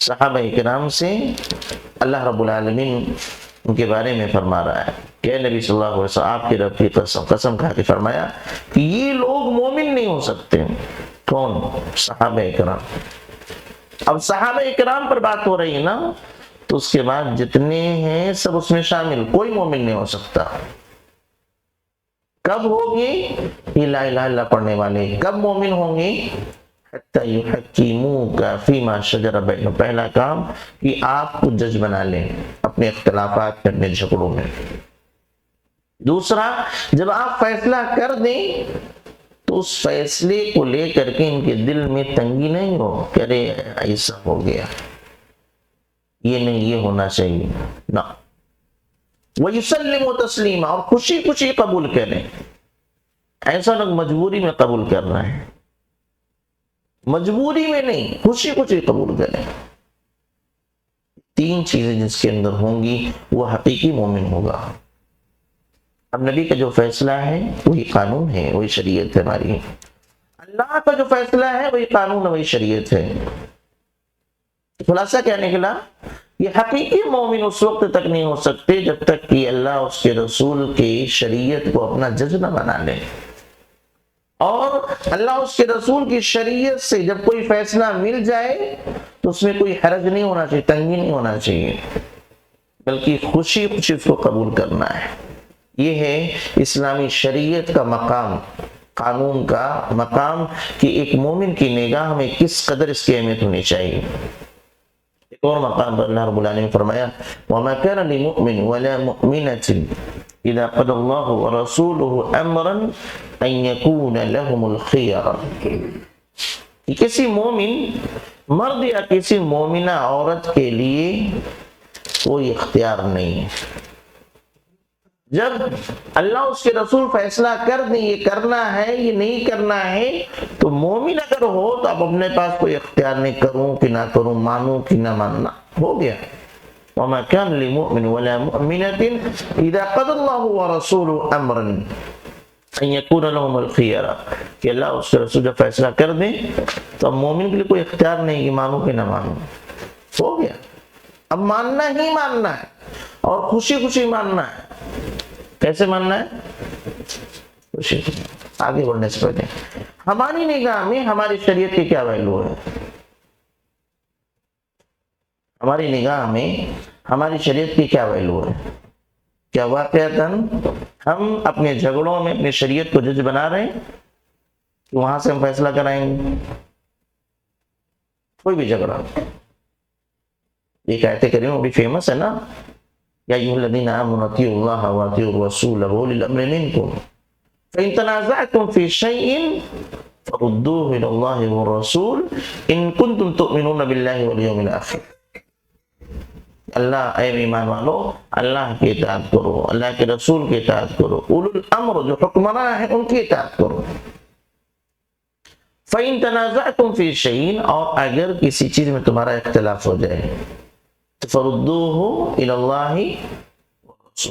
صحابہ اکرام سے اللہ رب العالمین ان کے بارے میں فرما رہا ہے کہ اے نبی صلی اللہ علیہ وسلم، آپ کے رب کی قسم کھا کے فرمایا کہ یہ لوگ مومن نہیں ہو سکتے۔ کون؟ صحابہ اکرام۔ اب صحابہ اکرام پر بات ہو رہی ہے نا، تو اس کے بعد جتنے ہیں سب اس میں شامل، کوئی مومن نہیں ہو سکتا۔ کب ہوگی یہ لا الہ الا اللہ پڑھنے والے؟ کب مومن ہوں گے؟ حتی یحکموک فیما شجر بینہم، پہلا کام کہ آپ کو جج بنا لیں اپنے اختلافات میں، اپنے جھگڑوں میں۔ دوسرا، جب آپ فیصلہ کر دیں تو اس فیصلے کو لے کر کے ان کے دل میں تنگی نہیں ہو کہ ارے ایسا ہو گیا، یہ نہیں، یہ ہونا چاہیے نہ، وَيُسَلِّمُ تَسْلِيمًا، اور خوشی خوشی قبول کریں. ایسا لوگ مجبوری میں قبول کر رہے ہیں، مجبوری میں نہیں، خوشی خوشی قبول کریں. تین چیزیں جس کے اندر ہوں گی وہ حقیقی مومن ہوگا. اب نبی کا جو فیصلہ ہے وہی قانون ہے، وہی شریعت ہے ہماری. اللہ کا جو فیصلہ ہے وہی قانون ہے، وہی شریعت ہے. خلاصہ کیا نکلا؟ یہ حقیقی مومن اس وقت تک نہیں ہو سکتے جب تک کہ اللہ اس کے رسول کی شریعت کو اپنا جج نہ بنا لے. اور اللہ اس کے رسول کی شریعت سے جب کوئی فیصلہ مل جائے تو اس میں کوئی حرج نہیں ہونا چاہیے، تنگی نہیں ہونا چاہیے، بلکہ خوشی خوشی اس کو قبول کرنا ہے. یہ ہے اسلامی شریعت کا مقام، قانون کا مقام، کہ ایک مومن کی نگاہ میں کس قدر اس کی اہمیت ہونی چاہیے. ایک اور مقام پر اللہ رب العالمین نے فرمایا وَمَا كَانَ لِمُؤْمِنٍ وَلَا مُؤْمِنَةٍ إِذَا قَضَى اللَّهُ وَرَسُولُهُ أَمْرًا أَن يَكُونَ لَهُمُ الْخِيَرَةُ، کہ کسی مومن مرد یا کسی مومنہ عورت کے لیے کوئی اختیار نہیں ہے. جب اللہ اس کے رسول فیصلہ کر دیں یہ کرنا ہے یہ نہیں کرنا ہے تو مومن اگر ہو تو اب اپنے پاس کوئی اختیار نہیں، کروں کہ نہ کروں، مانوں کہ نہ ماننا، ہو گیا. وَمَا كَانَ لِمُؤْمِنٍ وَلَا مُؤْمِنَةٍ إِذَا قَضَى اللَّهُ وَرَسُولُهُ أَمْرًا أَن يَكُونَ لَهُمُ الْخِيَرَةُ، کہ اللہ اس کے رسول جب فیصلہ کر دیں تو اب مومن کے لیے کوئی اختیار نہیں کہ مانوں کہ نہ مانوں، ہو گیا. اب ماننا ہی ماننا ہے اور خوشی خوشی ماننا ہے. کیسے ماننا ہے؟ خوشی خوشی. آگے بڑھنے سے پہلے ہماری نگاہ میں ہماری شریعت کی کیا ویلو ہے؟ ہماری نگاہ میں ہماری شریعت کی کیا ویلو ہے؟ کیا واقعتاً ہم اپنے جھگڑوں میں اپنی شریعت کو جج بنا رہے ہیں کہ وہاں سے ہم فیصلہ کرائیں گے؟ کوئی بھی جھگڑا، ایک آیت کریمہ وہ بھی فیمس ہے نا، یا ایھا الذین آمنوا اطیعوا اللہ واطیعوا الرسول واولی الامر منکم فإن تنازعتم فی شیء فردوه الی اللہ والرسول ان کنتم تؤمنون باللہ والیوم الآخر. اللہ، اے ایمان والو، اللہ کی اطاعت کرو، اللہ کے رسول کی اطاعت کرو، اولو الامر جو حکمراں ہیں ان کی اطاعت کرو. فإن تنازعتم فی شیء، اور اگر کسی چیز میں تمہارا اختلاف ہو جائے فردوه الی اللہ،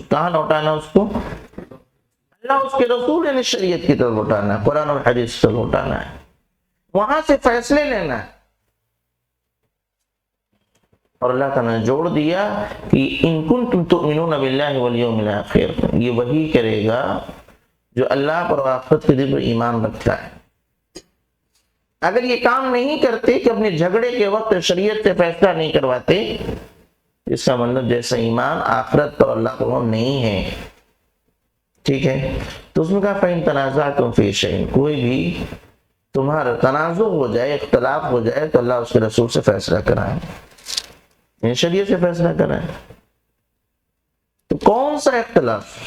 کہاں لوٹانا اس کو؟ اللہ اس کے رسول یعنی شریعت کی طرف لوٹانا ہے، قرآن اور حدیث سے لوٹانا ہے، وہاں سے فیصلے لینا ہے. اور اللہ تعالیٰ نے جوڑ دیا کہ ان کنتم تؤمنون باللہ والیوم الآخر، یہ وہی کرے گا جو اللہ پر اور آخرت کے دن پر ایمان رکھتا ہے. اگر یہ کام نہیں کرتے کہ اپنے جھگڑے کے وقت شریعت سے فیصلہ نہیں کرواتے، اس کا مطلب جیسا ایمان آخرت پر اللہ کو نہیں ہے. ٹھیک ہے، تو اس میں کہا فَإِن تَنَازَعْتُمْ فِي شَيْءٍ، کوئی بھی تمہارا تنازع ہو جائے، اختلاف ہو جائے تو اللہ اس کے رسول سے فیصلہ کرائے، یعنی شریعت سے فیصلہ کرائے. تو کون سا اختلاف،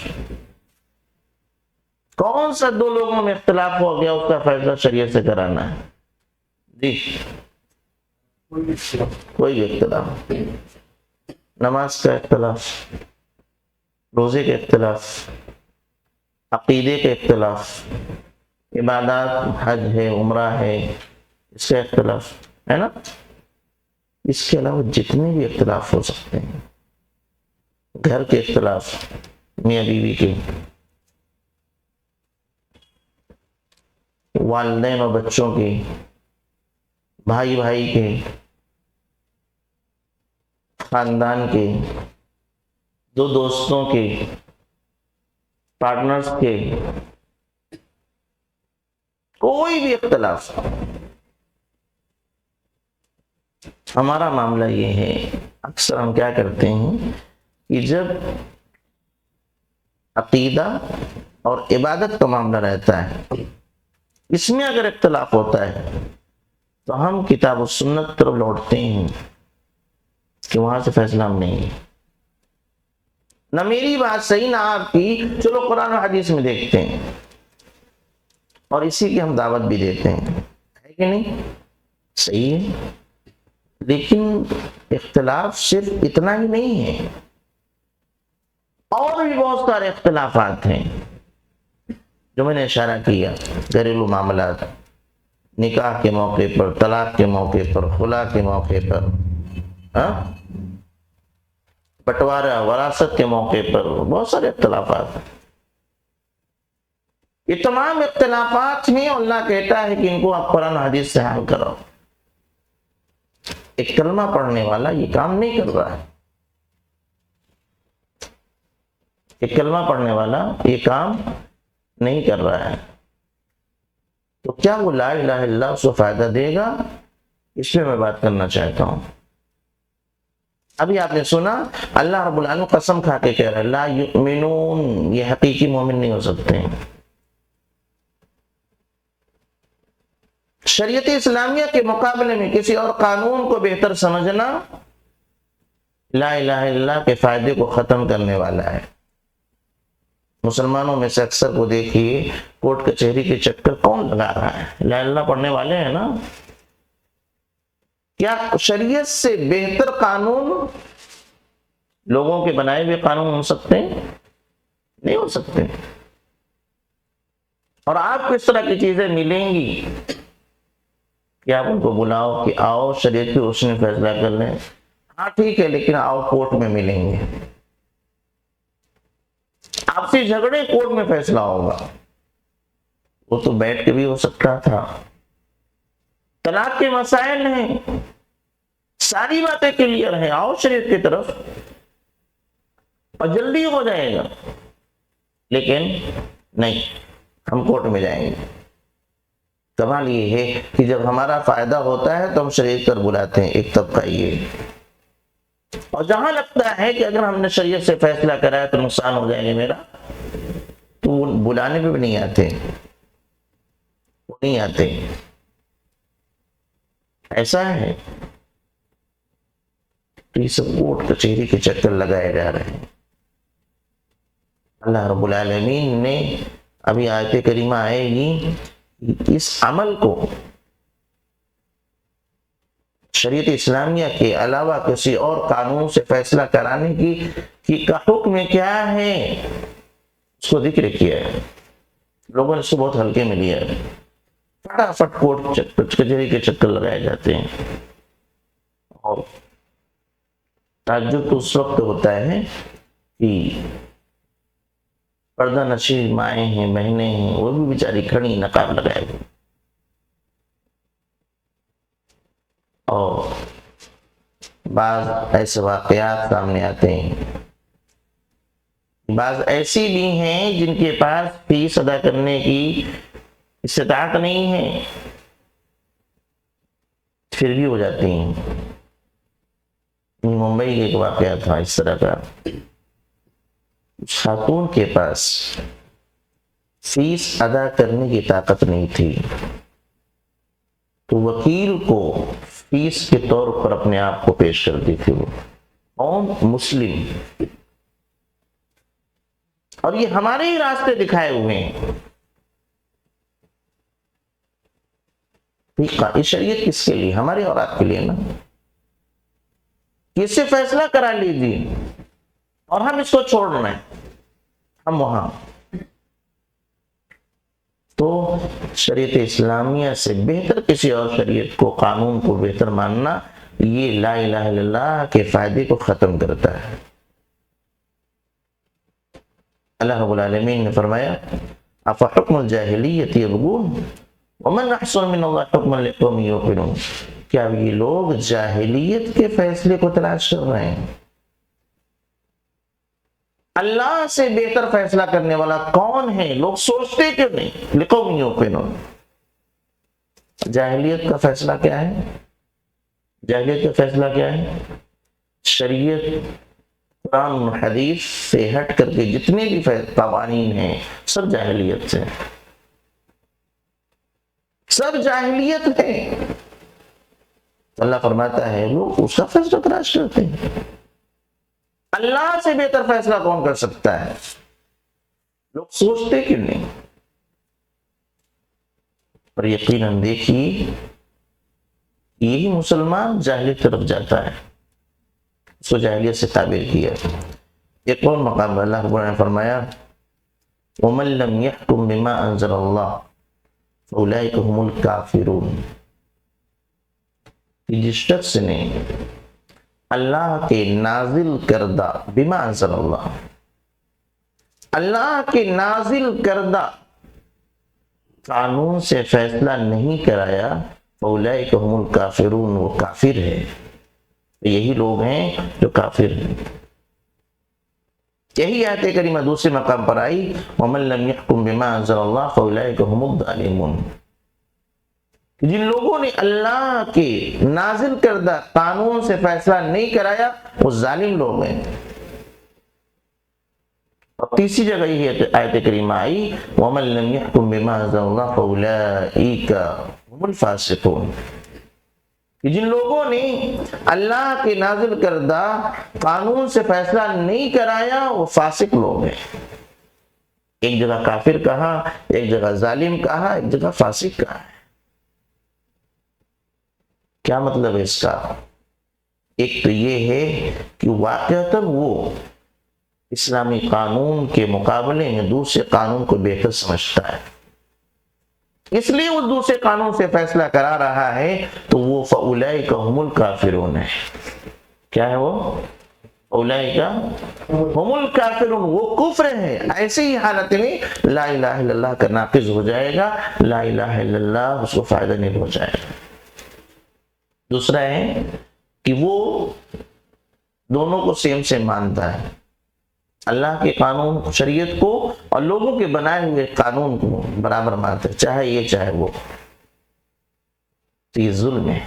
کون سا دو لوگوں میں اختلاف ہو گیا اس کا فیصلہ شریعت سے کرانا ہے؟ جی کوئی بھی اختلاف، نماز کا اختلاف، روزے کے اختلاف، عقیدے کے اختلاف، عبادات، حج ہے، عمرہ ہے، اس کا اختلاف ہے نا. اس کے علاوہ جتنے بھی اختلاف ہو سکتے ہیں، گھر کے اختلاف، میاں بیوی کے، والدین اور بچوں کے، بھائی بھائی کے، خاندان کے، دو دوستوں کے، پارٹنرز کے، کوئی بھی اختلاف. ہمارا معاملہ یہ ہے، اکثر ہم کیا کرتے ہیں کہ جب عقیدہ اور عبادت کا معاملہ رہتا ہے، اس میں اگر اختلاف ہوتا ہے تو ہم کتاب و سنت طرف لوٹتے ہیں کہ وہاں سے فیصلہ ہم نہیں. نہ میری بات صحیح نہ آپ کی، چلو قرآن و حدیث میں دیکھتے ہیں، اور اسی کی ہم دعوت بھی دیتے ہیں، ہے کہ نہیں؟ صحیح ہے، لیکن اختلاف صرف اتنا ہی نہیں ہے، اور بھی بہت سارے اختلافات ہیں جو میں نے اشارہ کیا، گھریلو معاملات، نکاح کے موقع پر، طلاق کے موقع پر، خلا کے موقع پر، بٹوارہ وراثت کے موقع پر، بہت سارے اختلافات ہیں۔ یہ تمام اختلافات ہیں، اللہ کہتا ہے کہ ان کو آپ قرآن حدیث سے حل کرو۔ ایک کلمہ پڑھنے والا یہ کام نہیں کر رہا ہے، ایک کلمہ پڑھنے والا یہ کام نہیں کر رہا ہے، تو کیا وہ لا الہ الا اللہ اس کو فائدہ دے گا؟ اس میں بات کرنا چاہتا ہوں۔ ابھی آپ نے سنا اللہ رب العالمین قسم کھا کے کہہ رہا ہے لا یؤمنون، یہ حقیقی مومن نہیں ہو سکتے ہیں۔ شریعت اسلامیہ کے مقابلے میں کسی اور قانون کو بہتر سمجھنا لا الہ الا اللہ کے فائدے کو ختم کرنے والا ہے۔ مسلمانوں میں سے اکثر کو دیکھیے کورٹ کچہری کے چکر کون لگا رہا ہے؟ لا الہ الا اللہ پڑھنے والے ہیں نا۔ کیا شریعت سے بہتر قانون لوگوں کے بنائے ہوئے قانون ہو سکتے ہیں؟ نہیں ہو سکتے۔ اور آپ کو اس طرح کی چیزیں ملیں گی کہ آپ ان کو بلاؤ کہ آؤ شریعت کی روشنی میں فیصلہ کر لیں، ہاں ٹھیک ہے، لیکن آؤ کورٹ میں ملیں گے، آپسی جھگڑے کورٹ میں فیصلہ ہوگا، وہ تو بیٹھ کے بھی ہو سکتا تھا۔ طلاق کے مسائل ہیں، ساری باتیں کلیئر ہیں، آؤ شریعت کی طرف اور جلدی ہو جائے گا، لیکن نہیں، ہم کورٹ میں جائیں گے۔ کمال یہ ہے کہ جب ہمارا فائدہ ہوتا ہے تو ہم شریعت پر بلاتے ہیں، ایک طبقہ یہ، اور جہاں لگتا ہے کہ اگر ہم نے شریعت سے فیصلہ کرایا تو نقصان ہو جائے گا میرا، تو وہ بلانے پہ بھی نہیں آتے، وہ نہیں آتے۔ ایسا ہے تو یہ سب کورٹ کچہری کے چکر لگائے جا رہے ہیں۔ اللہ رب العالمین نے ابھی آیت کریمہ آئے گی، اس عمل کو شریعت اسلامیہ کے علاوہ کسی اور قانون سے فیصلہ کرانے کی کا حکم کیا ہے، اس کو ذکر کیا ہے۔ لوگوں نے اس کو بہت ہلکے میں لیا ہے، فٹافٹ کورٹ کچہری کے چکر لگائے جاتے ہیں، اور تعجب تو اس وقت ہوتا ہے کہ پردہ نشین مائیں ہیں، بہنیں ہیں، وہ بھی بیچاری کھڑی نقاب لگائے ہوئے، اور بعض ایسے واقعات سامنے آتے ہیں، بعض ایسی بھی ہیں جن کے پاس فیس ادا کرنے کی استطاعت نہیں ہے، پھر بھی ہو جاتی ہیں۔ ممبئی کے ایک واقعہ تھا اس طرح کا، خاتون کے پاس فیس ادا کرنے کی طاقت نہیں تھی، تو وکیل کو فیس کے طور پر اپنے آپ کو پیش کرتی تھی، وہ قوم مسلم، اور یہ ہمارے ہی راستے دکھائے ہوئے ہیں۔ یہ شریعت کس کے لیے؟ ہماری اولاد کے لیے نا، اس سے فیصلہ کرا لیجیے اور ہم اس کو چھوڑ رہے ہیں، ہم وہاں۔ تو شریعت اسلامیہ سے بہتر کسی اور شریعت کو، قانون کو بہتر ماننا، یہ لا الہ الا اللہ کے فائدے کو ختم کرتا ہے۔ اللہ رب العالمین نے فرمایا افحکم الجاہلیت یبغون ومن احسن من اللہ حکما لقوم یوقنون، کیا یہ لوگ جاہلیت کے فیصلے کو تلاش کر رہے ہیں؟ اللہ سے بہتر فیصلہ کرنے والا کون ہے؟ لوگ سوچتے کیوں نہیں؟ لقوم یوقنون۔ جاہلیت کا فیصلہ کیا ہے؟ جاہلیت کا فیصلہ کیا ہے؟ شریعت، قرآن و حدیث سے ہٹ کر کے جتنے بھی قوانین ہیں سب جاہلیت سے، سب جاہلیت ہے۔ اللہ فرماتا ہے لوگ اس کا فیصلہ تلاش کرتے ہیں۔ اللہ سے بہتر فیصلہ کون کر سکتا ہے؟ لوگ سوچتے کیوں نہیں؟ اور یقیناً دیکھیے یہی مسلمان جاہلیت طرف جاتا ہے، اس کو جاہلیت سے تعبیر کیا۔ ایک اور مقام میں اللہ رب العالمین نے فرمایا وَمَن لَّمْ يَحْكُم بِمَا أَنزَلَ اللَّهُ فَأُولَٰئِكَ هُمُ الْكَافِرُونَ، کہ جس شخص نے اللہ کے نازل کردہ بما انزل اللہ، اللہ کے نازل کردہ قانون سے فیصلہ نہیں کرایا، فَأُولَٰئِكَ هُمُ الْكَافِرُونَ، وہ کافر ہے، یہی لوگ ہیں جو کافر ہیں۔ یہی آیت کریمہ دوسرے مقام پر آئی وَمَن لَّمْ يَحْكُم بِمَا أَنزَلَ اللَّهُ فَأُولَٰئِكَ هُمُ الظَّالِمُونَ، جن لوگوں نے اللہ کے نازل کردہ قانون سے فیصلہ نہیں کرایا وہ ظالم لوگ ہیں۔ اور تیسری جگہ یہ آیت کریمہ آئی وَمَن لَّمْ يَحْكُم بِمَا أَنزَلَ اللَّهُ فَأُولَٰئِكَ هُمُ الْفَاسِقُونَ، کہ جن لوگوں نے اللہ کے نازل کردہ قانون سے فیصلہ نہیں کرایا وہ فاسق لوگ ہیں۔ ایک جگہ کافر کہا، ایک جگہ ظالم کہا، ایک جگہ فاسق کہا ہے۔ کیا مطلب ہے اس کا؟ ایک تو یہ ہے کہ واقعتاً وہ اسلامی قانون کے مقابلے میں دوسرے قانون کو بہتر سمجھتا ہے، اس لیے وہ دوسرے قانون سے فیصلہ کرا رہا ہے، تو وہ فَأُولَٰئِكَ هُمُ الْكَافِرُونَ ہے۔ کیا ہے وہ؟ فَأُولَٰئِكَ هُمُ الْكَافِرُونَ، وہ کفر ہے۔ ایسے ہی حالت میں لا الہ الا اللہ کا ناقض ہو جائے گا، لا الہ الا اللہ اس کو فائدہ نہیں ہو جائے گا۔ دوسرا ہے کہ وہ دونوں کو سیم سے مانتا ہے، اللہ کے قانون شریعت کو اور لوگوں کے بنائے ہوئے قانون کو برابر مانتا ہے، چاہے یہ چاہے وہ، تو یہ ظلم ہے۔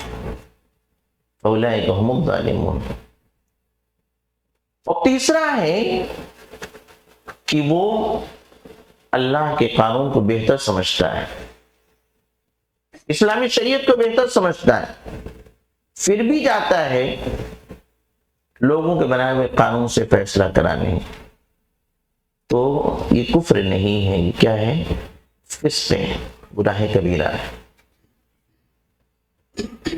فَأُولَٰئِكَ هُمُ الظَّالِمُونَ۔ اور تیسرا ہے کہ وہ اللہ کے قانون کو بہتر سمجھتا ہے، اسلامی شریعت کو بہتر سمجھتا ہے، پھر بھی جاتا ہے لوگوں کے بنائے ہوئے قانون سے فیصلہ کرانے، تو یہ کفر نہیں ہے، یہ کیا ہے؟ فسق ہے، گناہ کبیرہ ہے۔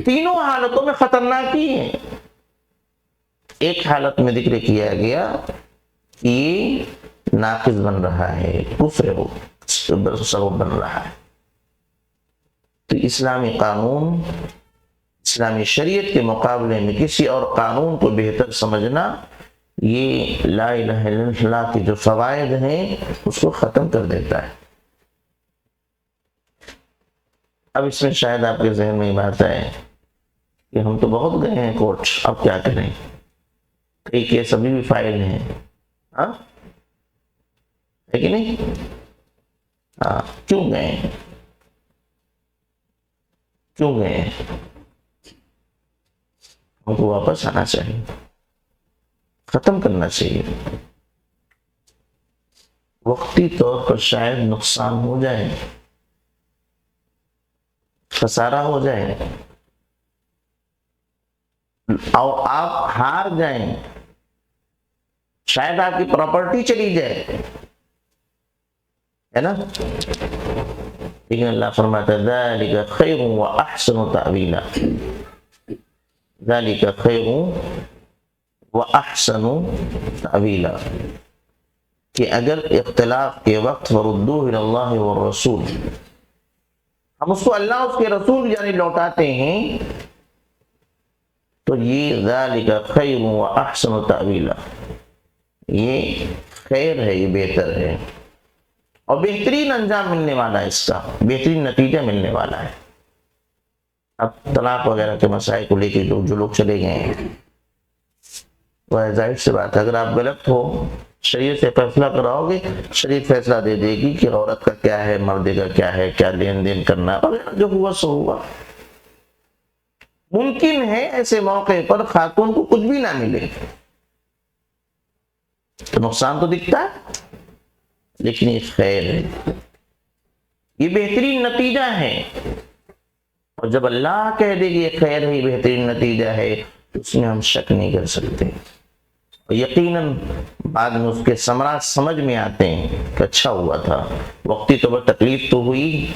تینوں حالتوں میں خطرناک ہی ہے۔ ایک حالت میں ذکر کیا گیا کہ یہ ناقض بن رہا ہے، کفر ہو سبب بن رہا ہے، تو اسلامی قانون، اسلامی شریعت کے مقابلے میں کسی اور قانون کو بہتر سمجھنا، یہ لا الہ الا اللہ کی جو فوائد ہیں اس کو ختم کر دیتا ہے۔ اب اس میں شاید آپ کے ذہن میں یہ بات ہے کہ ہم تو بہت گئے ہیں کورٹ، اب کیا کریں؟ کئی کیس ابھی بھی فائل ہیں، ہاں ہے کہ نہیں؟ ہاں، کیوں گئے؟ کیوں گئے؟ ہم کو واپس آنا چاہیے، ختم کرنا چاہیے۔ وقتی طور پر شاید نقصان ہو جائے، خسارہ ہو جائے اور آپ ہار جائیں، شاید آپ کی پراپرٹی چلی جائے، ہے نا؟ لیکن اللہ فرماتا ہے ذَلِكَ خَيْرٌ وَأَحْسَنُ تَأْوِيلًا، ذَلِكَ خَيْرٌ وَأَحْسَنُ تَأْوِيلًا، کہ اگر اختلاف کے وقت فَرُدُّوهُ إِلَى اللَّهِ وَالرَّسُولِ، ہم اس کو اللہ اس کے رسول یعنی لوٹاتے ہیں، تو یہ ذَلِكَ خَيْرٌ وَأَحْسَنُ تَأْوِيلًا، یہ خیر ہے، یہ بہتر ہے اور بہترین انجام ملنے والا ہے، اس کا بہترین نتیجہ ملنے والا ہے۔ اب طلاق وغیرہ کے مسائل کو لے کے جو لوگ چلے گئے ہیں، وہ ظاہر سی بات ہے، اگر آپ غلط ہو شریعت سے فیصلہ کراؤ گے، شریعت فیصلہ دے دے گی کہ عورت کا کیا ہے، مرد کا کیا ہے، کیا لین دین کرنا ہے، اور جو ہوا سو ہوا۔ ممکن ہے ایسے موقع پر خاتون کو کچھ بھی نہ ملے تو نقصان تو دکھتا ہے، لیکن یہ خیر ہے، یہ بہترین نتیجہ ہے، اور جب اللہ کہہ دے گی یہ خیر ہے، یہ بہترین نتیجہ ہے، تو اس میں ہم شک نہیں کر سکتے۔ یقیناً بعد میں اس کے ثمرات سمجھ میں آتے ہیں کہ اچھا ہوا تھا، وقتی طور پر تکلیف تو ہوئی،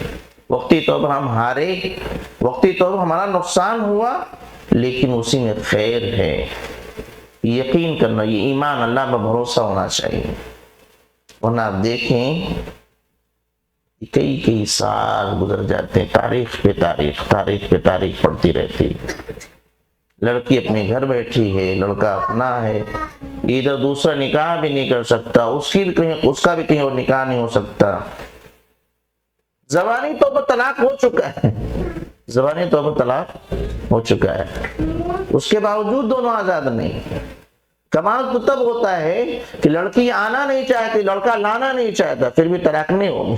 وقتی طور پر ہم ہارے، وقتی طور پر ہمارا نقصان ہوا، لیکن اسی میں خیر ہے۔ یقین کرنا، یہ ایمان، اللہ پر بھروسہ ہونا چاہیے۔ ورنہ آپ دیکھیں کئی سال گزر جاتے ہیں، تاریخ پہ تاریخ پڑتی رہتی، لڑکی اپنے گھر بیٹھی ہے، لڑکا اپنا ہے، ادھر دوسرا نکاح بھی نہیں کر سکتا، اس کا بھی کہیں اور نکاح نہیں ہو سکتا، زبانی طور پر طلاق ہو چکا ہے، اس کے باوجود دونوں آزاد نہیں۔ کمال تو تب ہوتا ہے کہ لڑکی آنا نہیں چاہتی، لڑکا لانا نہیں چاہتا، پھر بھی طلاق نہیں ہوگی،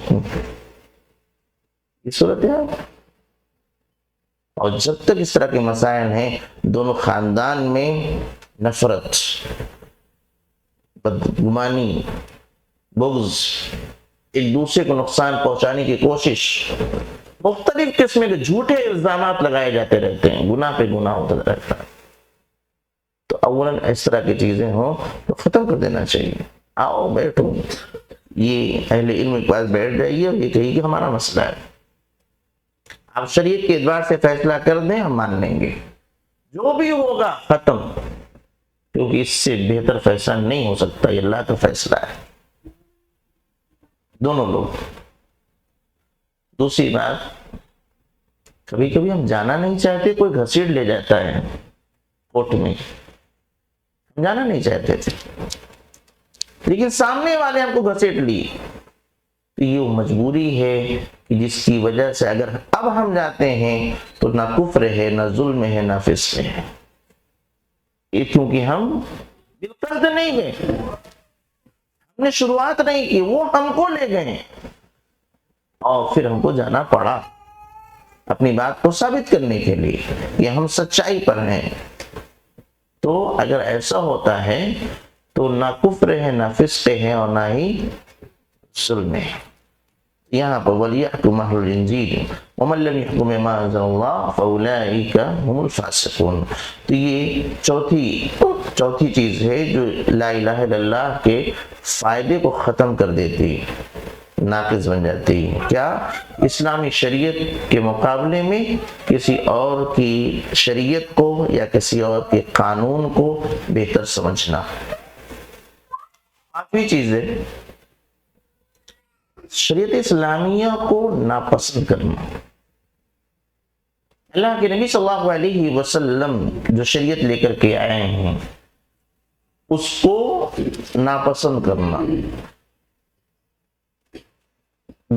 یہ صورت ہے۔ اور جب تک اس طرح کے مسائل ہیں، دونوں خاندان میں نفرت، بدگمانی، بغض، ایک دوسرے کو نقصان پہنچانے کی کوشش، مختلف قسم کے جھوٹے الزامات لگائے جاتے رہتے ہیں، گناہ پہ گناہ ہوتا رہتا ہے۔ تو اولاً اس طرح کی چیزیں ہوں تو ختم کر دینا چاہیے۔ آؤ بیٹھو، یہ اہل علم کے پاس بیٹھ جائیے اور یہ کہیے کہ ہمارا مسئلہ ہے، آپ شریعت کے اعتبار سے فیصلہ کر دیں، ہم مان لیں گے، جو بھی ہوگا ختم، کیونکہ اس سے بہتر فیصلہ نہیں ہو سکتا، یہ اللہ کا فیصلہ ہے، دونوں لوگ۔ دوسری بات، کبھی کبھی ہم جانا نہیں چاہتے، کوئی گھسیٹ لے جاتا ہے کورٹ میں، ہم جانا نہیں چاہتے تھے لیکن سامنے والے ہم کو گھسیٹ لیے، تو یہ مجبوری ہے کہ جس کی وجہ سے اگر اب ہم جاتے ہیں تو نہ کفر ہے، نہ ظلم ہے، نہ فسق ہے، یہ کیونکہ ہم بالقصد نہیں گئے، ہم نے شروعات نہیں کی، وہ ہم کو لے گئے اور پھر ہم کو جانا پڑا اپنی بات کو ثابت کرنے کے لیے کہ ہم سچائی پر ہیں۔ تو اگر ایسا ہوتا ہے تو نہ کفر ہے، نہ فسق ہے، اور نہ ہی ظلم ہے۔ یہاں پر وَلْيَحْكُمْ أَهْلُ الْإِنْجِيلِ وَمَنْ لَمْ يَحْكُمْ بِمَا أَنزَلَ اللَّهُ فَأُولَٰئِكَ هُمُ الْفَاسِقُونَ۔ تو یہ چوتھی چیز ہے جو لا الہ الا اللہ کے فائدے کو ختم کر دیتی، ناقص بن جاتی۔ کیا؟ اسلامی شریعت کے مقابلے میں کسی اور کی شریعت کو یا کسی اور کے قانون کو بہتر سمجھنا۔ آخری چیز ہے شریعت اسلامیہ کو ناپسند کرنا۔ اللہ کے نبی صلی اللہ علیہ وسلم جو شریعت لے کر کے آئے ہیں اس کو ناپسند کرنا،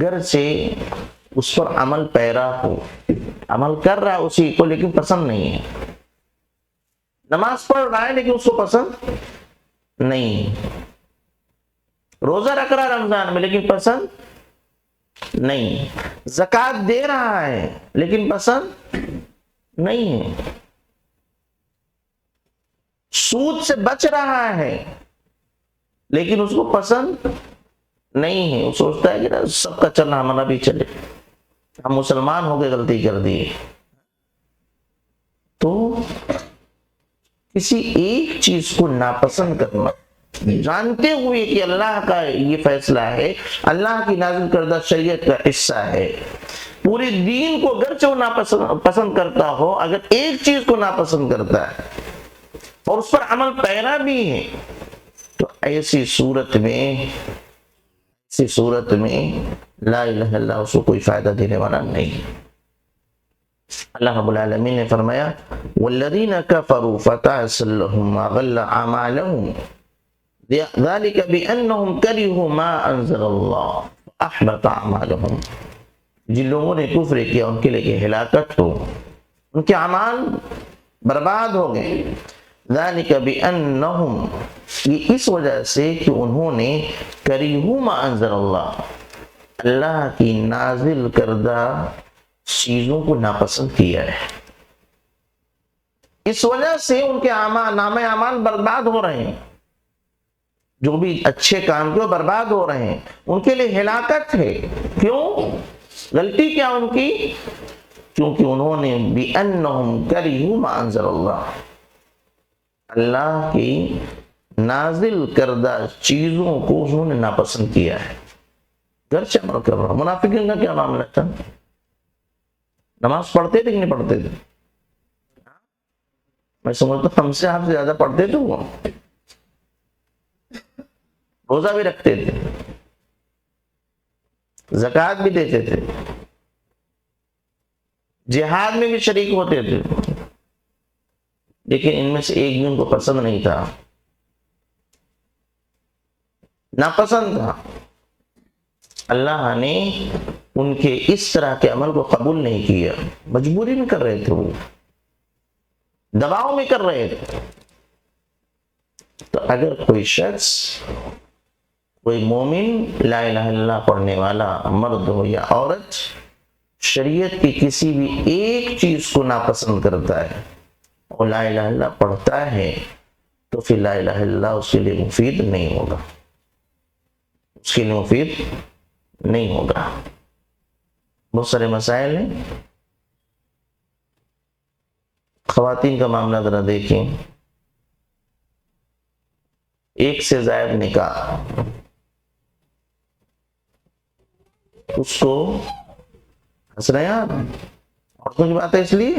گر سے اس پر عمل پیرا ہو، عمل کر رہا ہے اسی کو لیکن پسند نہیں ہے، نماز پڑھ رہا ہے لیکن اس کو پسند نہیں، روزہ رکھ رہا ہے رمضان میں لیکن پسند نہیں، زکوٰۃ دے رہا ہے لیکن پسند نہیں ہے، سود سے بچ رہا ہے لیکن اس کو پسند نہیں ہے، وہ سوچتا ہے کہ سب کا چلنا ہمارا بھی چلے، ہم مسلمان ہو کے غلطی کر دیے۔ تو کسی ایک چیز کو ناپسند کرنا جانتے ہوئے کہ اللہ کا یہ فیصلہ ہے، اللہ کی نازل کردہ شریعت کا حصہ ہے، پورے دین کو اگرچہ وہ پسند کرتا ہو، اگر ایک چیز کو ناپسند کرتا ہے اور اس پر عمل پیرا بھی ہے تو ایسی صورت میں لا الہ الا اللہ اس کو کوئی فائدہ دینے والا نہیں۔ اللہ رب العالمین نے فرمایا وَالَّذِينَ كَفَرُوا فَتَعْسًا لَهُمْ وَأَضَلَّ أَعْمَالَهُمْ ذلك بأنهم كرهوا ما أنزل الله فأحبط أعمالهم۔ جن لوگوں نے کفر کیا ان کے لیے ہلاکت ہو، ان کے اعمال برباد ہو گئے، ذلك بأنهم، یہ اس وجہ سے کہ انہوں نے کرہوا ما انزل اللہ، اللہ کی نازل کردہ چیزوں کو ناپسند کیا ہے، اس وجہ سے ان کے نام اعمال برباد ہو رہے ہیں، جو بھی اچھے کام کیے برباد ہو رہے ہیں، ان کے لیے ہلاکت ہے۔ کیوں؟ غلطی کیا ان کی؟ کیونکہ انہوں نے بِأَنَّهُمْ كَرِهُوا مَا أَنزَلَ اللَّهُ، اللہ کی نازل کردہ چیزوں کو انہوں نے ناپسند کیا ہے، گرچہ عمل کر رہا. منافقین کا کیا معاملہ تھا؟ نماز پڑھتے تھے کہ نہیں پڑھتے تھے؟ میں سمجھتا ہوں ہم سے آپ سے زیادہ پڑھتے تھے. وہ روزہ بھی رکھتے تھے، زکوٰۃ بھی دیتے تھے، جہاد میں بھی شریک ہوتے تھے، لیکن ان میں سے ایک بھی ان کو پسند نہیں تھا، ناپسند تھا. اللہ نے ان کے اس طرح کے عمل کو قبول نہیں کیا. مجبوری میں کر رہے تھے، وہ دباؤ میں کر رہے تھے. تو اگر کوئی شخص، کوئی مومن لا الہ الا اللہ پڑھنے والا مرد ہو یا عورت، شریعت کی کسی بھی ایک چیز کو ناپسند کرتا ہے اور لا الہ الا اللہ پڑھتا ہے، تو پھر لا الہ الا اللہ اس کے لیے مفید نہیں ہوگا، اس کے لیے مفید نہیں ہوگا. بہت سارے مسائل ہیں. خواتین کا معاملہ ذرا دیکھیں. ایک سے زائد نکاح، اس کو ہنس رہے ہیں آپ؟ عورتوں کی بات ہے اس لیے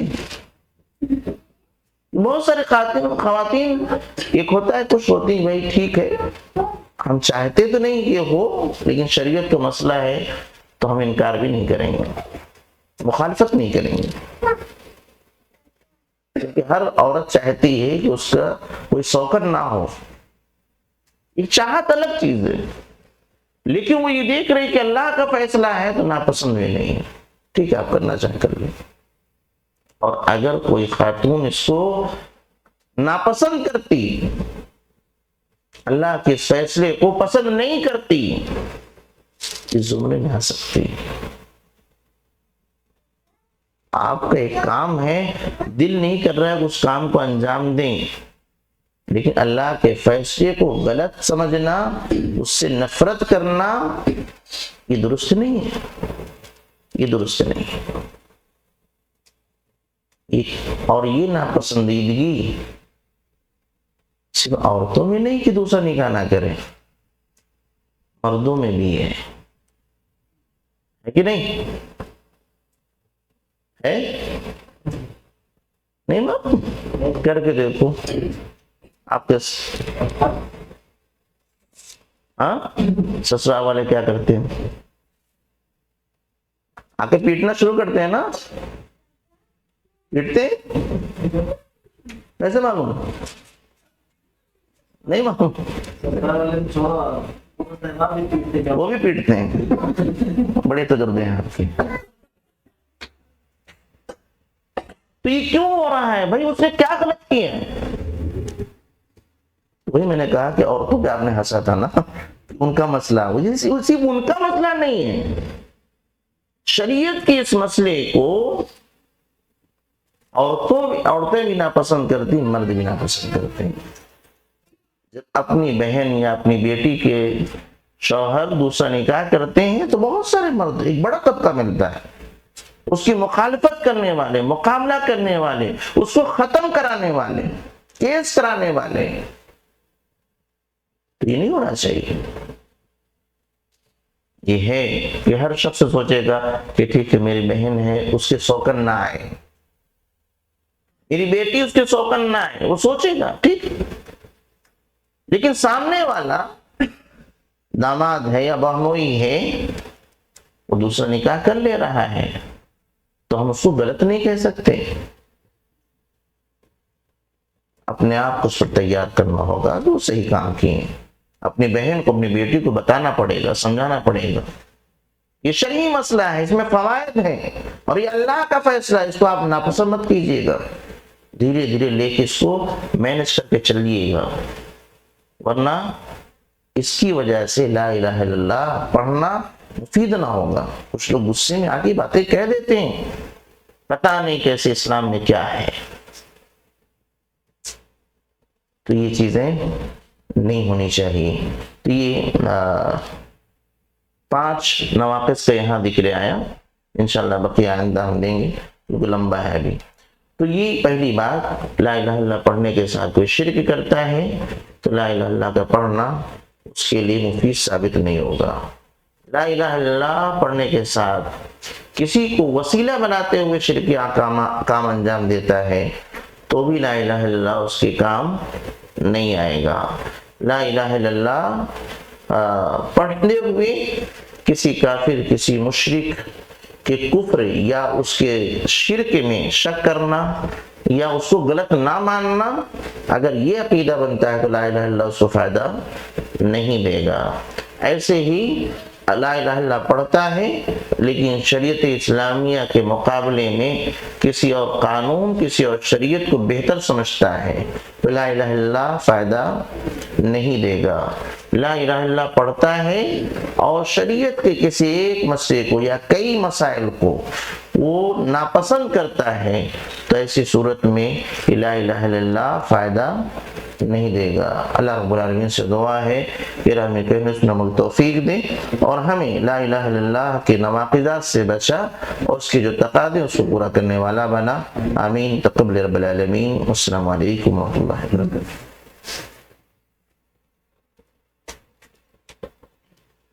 بہت سارے خواتین ایک ہوتا ہے کچھ ہوتی بھائی ٹھیک ہے ہم چاہتے تو نہیں کہ ہو، لیکن شریعت کا مسئلہ ہے تو ہم انکار بھی نہیں کریں گے، مخالفت نہیں کریں گے. کیونکہ ہر عورت چاہتی ہے کہ اس کا کوئی شوکت نہ ہو. ایک چاہت الگ چیز ہے، لیکن وہ یہ دیکھ رہی کہ اللہ کا فیصلہ ہے تو ناپسند بھی نہیں ہے. ٹھیک ہے، آپ کرنا چاہیں کر لیں. اور اگر کوئی خاتون اس کو ناپسند کرتی، اللہ کے فیصلے کو پسند نہیں کرتی، اس زمرے میں آ سکتی. آپ کا ایک کام ہے، دل نہیں کر رہا ہے کہ اس کام کو انجام دیں، لیکن اللہ کے فیصلے کو غلط سمجھنا، اس سے نفرت کرنا، یہ درست نہیں ہے، یہ درست نہیں ہے. اور یہ ناپسندیدگی صرف عورتوں میں نہیں کہ دوسرا نکاح نہ کریں، مردوں میں بھی ہے کہ نہیں؟ ہے نہیں ماں؟ کر کے دیکھو آپ کے سسرال والے کیا کرتے ہیں؟ آ کے پیٹنا شروع کرتے ہیں نا؟ پیٹتے کیسے معلوم؟ نہیں معلوم؟ وہ بھی پیٹتے ہیں. بڑے تجربے ہیں آپ کے. تو یہ کیوں ہو رہا ہے بھائی؟ اس نے کیا غلط کیا ہے؟ وہی میں نے کہا کہ عورتوں پہ آپ نے ہنسا تھا نا، ان کا مسئلہ صرف ان کا مسئلہ نہیں ہے. شریعت کے اس مسئلے کو عورتیں بھی ناپسند کرتی، مرد بھی ناپسند کرتے ہیں. جب اپنی بہن یا اپنی بیٹی کے شوہر دوسرا نکاح کرتے ہیں تو بہت سارے مرد، ایک بڑا طبقہ ملتا ہے، اس کی مخالفت کرنے والے، مقابلہ کرنے والے، اس کو ختم کرانے والے، کیس کرانے والے. تو یہ نہیں ہونا چاہیے. یہ ہے کہ ہر شخص سوچے گا کہ ٹھیک ہے میری بہن ہے، اس کے شوکن نہ آئے، میری بیٹی اس کے شوکن نہ آئے، وہ سوچے گا ٹھیک. لیکن سامنے والا داماد ہے یا بہنوئی ہے، وہ دوسرا نکاح کر لے رہا ہے، تو ہم اس کو غلط نہیں کہہ سکتے. اپنے آپ کو اس پر تیار کرنا ہوگا کہ وہ صحیح کام کیے. اپنی بہن کو، اپنی بیٹی کو بتانا پڑے گا، سمجھانا پڑے گا. یہ شرعی مسئلہ ہے، اس میں فوائد ہیں اور یہ اللہ کا فیصلہ ہے، اس کو آپ ناپسند مت کیجیے گا. دھیرے دھیرے لے کے اس کو مینج کر کے چلیے گا، ورنہ اس کی وجہ سے لا الہ الا اللہ پڑھنا مفید نہ ہوگا. کچھ لوگ غصے میں آگے باتیں کہہ دیتے ہیں، پتہ نہیں کیسے اسلام میں کیا ہے. تو یہ چیزیں نہیں ہونی چاہیے. تو یہ 5 نواقص کا یہاں ذکر آیا، انشاءاللہ بقیہ آئندہ ہم دیں گے کیونکہ لمبا ہے ابھی. تو یہ پہلی بات، لا الہ الا اللہ پڑھنے کے ساتھ کوئی شرک کرتا ہے تو لا الہ الا اللہ کا پڑھنا اس کے لیے مفید ثابت نہیں ہوگا۔ لا الہ الا اللہ پڑھنے کے ساتھ کسی کو وسیلہ بناتے ہوئے شرکیہ کام انجام دیتا ہے تو بھی لا الہ الا اللہ اس کے کام نہیں آئے گا۔ لا الہ الا اللہ پڑھتے ہوئے کسی کافر، کسی مشرک کے کفر یا اس کے شرک میں شک کرنا یا اس کو غلط نہ ماننا، اگر یہ عقیدہ بنتا ہے تو لا الہ الا اللہ اس کو فائدہ نہیں دے گا۔ ایسے ہی لا الہ الا اللہ پڑھتا ہے لیکن شریعت اسلامیہ کے مقابلے میں کسی اور قانون، کسی اور شریعت کو بہتر سمجھتا ہے تو لا الہ الا اللہ فائدہ نہیں دے گا۔ لا الہ الا اللہ پڑھتا ہے اور شریعت کے کسی ایک مسئلے کو یا کئی مسائل کو وہ ناپسند کرتا ہے تو ایسی صورت میں لا الہ الا اللہ فائدہ نہیں دے گا۔ اللہ رب العالمین سے دعا ہے کہ ہمیں کہنے سننے عمل توفیق دے اور ہمیں لا الہ الا اللہ کے نواقضات سے بچا اور اس کی جو تقاضے اس کو پورا کرنے والا بنا۔ آمین۔ تقبل رب العالمین۔ السلام علیکم ورحمۃ اللہ وبرکاتہ۔